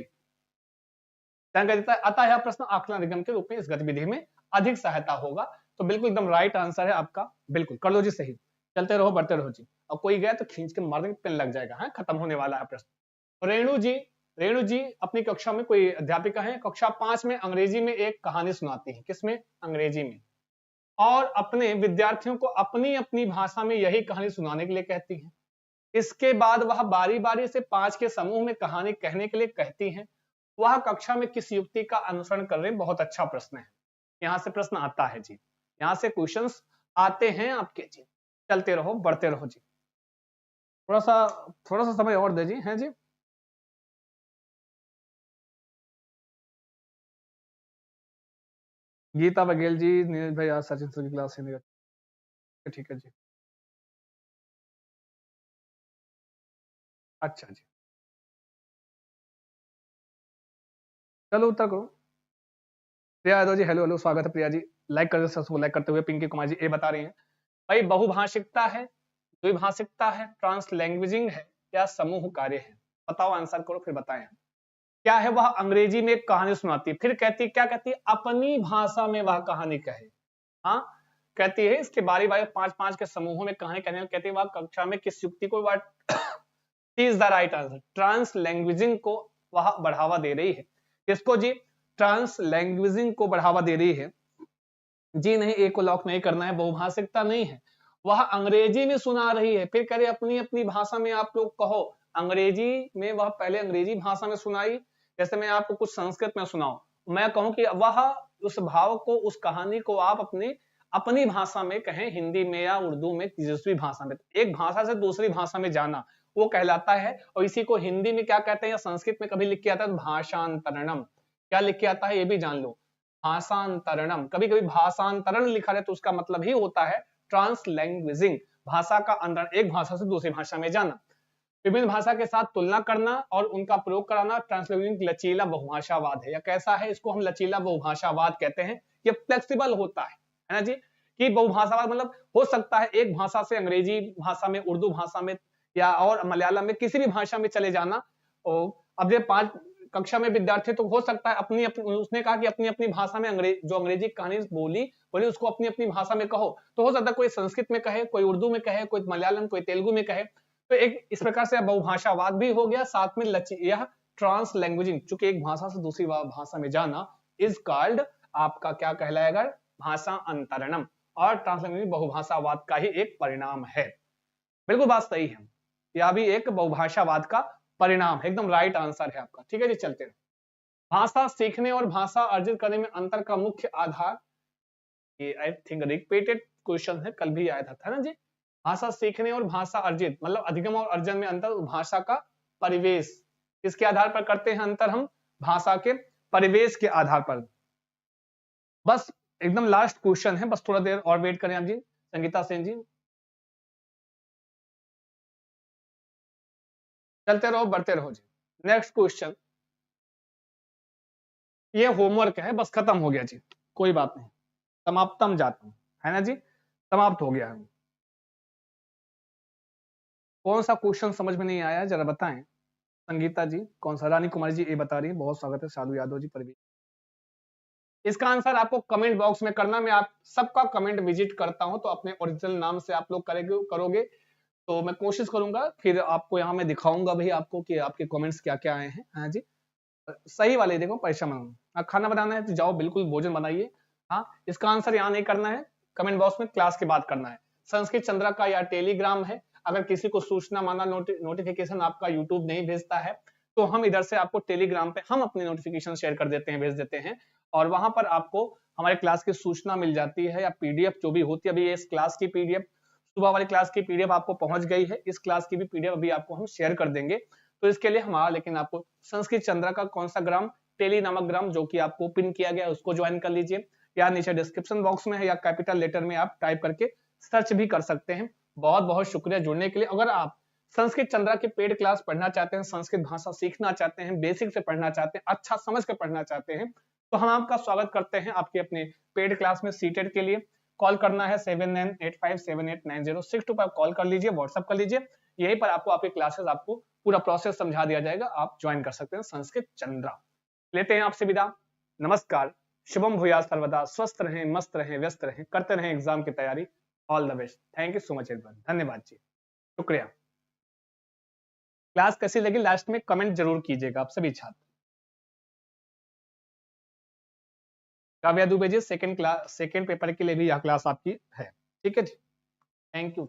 जानकारी देता है। अतः यह प्रश्न आकलन अधिगम के रूप में इस गतिविधि में अधिक सहायता होगा। तो बिल्कुल एकदम राइट आंसर है आपका। बिल्कुल कर लो जी सही। चलते रहो, बढ़ते रहो जी। और कोई गया तो खींच के मार देंगे, पेन लग जाएगा। हाँ, खत्म होने वाला है प्रश्न। रेणु जी अपनी कक्षा में कोई अध्यापिका है, कक्षा 5 में अंग्रेजी में एक कहानी सुनाती है। किसमें? अंग्रेजी में। और अपने विद्यार्थियों को अपनी अपनी भाषा में यही कहानी सुनाने के लिए कहती है। इसके बाद वह बारी बारी से 5 के समूह में कहानी कहने के लिए कहती हैं। वह कक्षा में किस युक्ति का अनुसरण कर रहे हैं? बहुत अच्छा प्रश्न है। यहां से प्रश्न आता है जी, यहां से क्वेश्चंस आते हैं आपके जी। चलते रहो, बढ़ते रहो जी। थोड़ा सा समय और दे जी। हैं जी? गीता बघेल जी, नीरज भाई आज सचिन सर की क्लास है। ठीक है जी। अच्छा जी, चलो उत्तर करो। प्रिया यादव जी, हेलो हेलो, स्वागत है प्रिया जी। लाइक कर सबको लाइक करते हुए। पिंकी कुमार जी ए बता रही हैं, भाई बहुभाषिकता है, द्विभाषिकता है, ट्रांसलैंग्वेजिंग है, या समूह कार्य है? बताओ, आंसर करो फिर बताएं। क्या है? वह अंग्रेजी में एक कहानी सुनाती है, फिर कहती है, क्या कहती है? अपनी भाषा में वह कहानी कहे। हाँ, कहती है इसके बारी बारी 5-5 के समूहों में कहानी कहने, कहती है वह कक्षा में किस युक्ति को, is the right answer, translanguaging को वह बढ़ावा दे रही है। किसको जी? ट्रांस लैंग्वेजिंग को बढ़ावा दे रही है जी। नहीं, ए को लॉक नहीं करना है, बहुभाषिकता नहीं है। वह अंग्रेजी में सुना रही है, फिर कह रहे अपनी अपनी भाषा में आप लोग कहो। अंग्रेजी में वह पहले अंग्रेजी भाषा में सुनाई, जैसे मैं आपको कुछ संस्कृत में सुनाऊं, मैं कहूं कि वह उस भाव को, उस कहानी को आप अपनी भाषा में कहें, हिंदी में या उर्दू में, तेजस्वी भाषा में। एक भाषा से दूसरी भाषा में जाना वो कहलाता है। और इसी को हिंदी में क्या कहते हैं या संस्कृत में कभी लिख के आता है? भाषांतरणम। क्या लिख के आता है ये भी जान लो, भाषांतरणम। कभी कभी भाषांतरण लिखा है तो उसका मतलब ही होता है ट्रांसलैंग्वेजिंग, भाषा का अंतर, एक भाषा से दूसरी भाषा में जाना। विभिन्न भाषा के साथ तुलना करना और उनका प्रयोग कराना ट्रांसलैंग्वेजिंग लचीला बहुभाषावाद है। या कैसा है? इसको हम लचीला बहुभाषावाद कहते हैं। ये फ्लेक्सिबल होता है ना जी। कि बहुभाषावाद मतलब हो सकता है एक भाषा से अंग्रेजी भाषा में, उर्दू भाषा में, या और मलयालम में, किसी भी भाषा में चले जाना। और अब ये 5 कक्षा में विद्यार्थी तो हो सकता है अपनी उसने कहा कि अपनी अपनी भाषा में जो अंग्रेजी कहानी बोली उसको अपनी अपनी भाषा में कहो। तो हो सकता है कोई संस्कृत में कहे, कोई उर्दू में कहे, कोई मलयालम, कोई तेलुगु में कहे। तो एक इस प्रकार से बहुभाषावाद भी हो गया, साथ में यह ट्रांस लैंग्वेजिंग, चूंकि एक भाषा से दूसरी भाषा में जाना, इज कॉल्ड, आपका क्या कहलाएगा, भाषा अंतरणम, और ट्रांसलैंग्वेजिंग बहुभाषावाद का ही एक परिणाम है। बिल्कुल बात सही है, यह भी एक बहुभाषावाद का परिणाम है, एकदम राइट आंसर है आपका। ठीक है जी, चलते हैं। भाषा सीखने और भाषा अर्जित करने में अंतर का मुख्य आधार, ये आई थिंक रिपीटेड क्वेश्चन है, कल भी आया था ना जी। भाषा सीखने और भाषा अर्जित मतलब अधिगम और अर्जन में अंतर, भाषा का परिवेश, किसके आधार पर करते हैं अंतर हम, भाषा के परिवेश के आधार पर। बस एकदम लास्ट क्वेश्चन है, बस थोड़ा देर और वेट करें आप जी, संगीता सेन जी। चलते रहो बढ़ते रहो जी। नेक्स्ट क्वेश्चन, ये होमवर्क है, बस खत्म हो गया जी, कोई बात नहीं, समाप्तम जातम, है ना जी, समाप्त हो गया है। कौन सा क्वेश्चन समझ में नहीं आया जरा बताएं। संगीता जी कौन सा, रानी कुमारी जी ये बता रही है, बहुत स्वागत है, सालू यादव जी, परवीन। इसका आंसर आपको कमेंट बॉक्स में करना, मैं आप सबका कमेंट विजिट करता हूं, तो अपने ओरिजिनल नाम से आप लोग करोगे तो मैं कोशिश करूंगा, फिर आपको यहाँ मैं दिखाऊंगा भाई आपको कि आपके कमेंट्स क्या क्या आए हैं। हाँ जी, सही वाले देखो, परेशान मत हो। खाना बनाना है तो जाओ बिल्कुल भोजन बनाइए। हाँ, इसका आंसर यहाँ नहीं करना है, कमेंट बॉक्स में क्लास के बाद करना है। संस्कृत चंद्रा का या टेलीग्राम है, अगर किसी को सूचना माना नोटिफिकेशन आपका यूट्यूब नहीं भेजता है, तो हम इधर से आपको टेलीग्राम पे हम अपनी नोटिफिकेशन शेयर कर देते हैं, भेज देते हैं, और वहां पर आपको हमारे क्लास की सूचना मिल जाती है, या पीडीएफ जो भी होती है। अभी इस क्लास की पीडीएफ, सुबह वाली क्लास की पीडीएफ आपको पहुंच गई है, इस क्लास की भी पीडीएफ अभी आपको हम शेयर कर देंगे। तो इसके लिए हमारा, लेकिन आपको संस्कृत चंद्रा का कौन सा ग्राम, टेली नामक ग्राम, जो कि आपको पिन किया गया है, उसको ज्वाइन कर लीजिए, या नीचे डिस्क्रिप्शन बॉक्स में है, या कैपिटल लेटर में आप टाइप करके सर्च भी कर सकते हैं। बहुत बहुत शुक्रिया जुड़ने के लिए। अगर आप संस्कृत चंद्रा की पेड क्लास पढ़ना चाहते हैं, संस्कृत भाषा सीखना चाहते हैं, बेसिक से पढ़ना चाहते हैं, अच्छा समझ कर पढ़ना चाहते हैं, तो हम आपका स्वागत करते हैं आपके अपने पेड क्लास में सीटेड के लिए। कॉल करना है 7985789062 पर कॉल कर लीजिए, व्हाट्सएप कर लीजिए, यहीं पर आपको आपके क्लासेस, आपको पूरा प्रोसेस समझा दिया जाएगा, आप ज्वाइन कर सकते हैं संस्कृत चंद्रा। लेते हैं आपसे विदा, नमस्कार, शुभम भूयास सर्वदा, स्वस्थ रहें, मस्त रहें, व्यस्त रहें, करते रहें एग्जाम की तैयारी। All the best, thank you so much everyone, धन्यवाद जी, शुक्रिया। क्लास कैसी लगी लास्ट में कमेंट जरूर कीजिएगा आप सभी छात्र। काव्या दुबे जी सेकंड पेपर के लिए भी यह क्लास आपकी है, ठीक है जी, थैंक यू।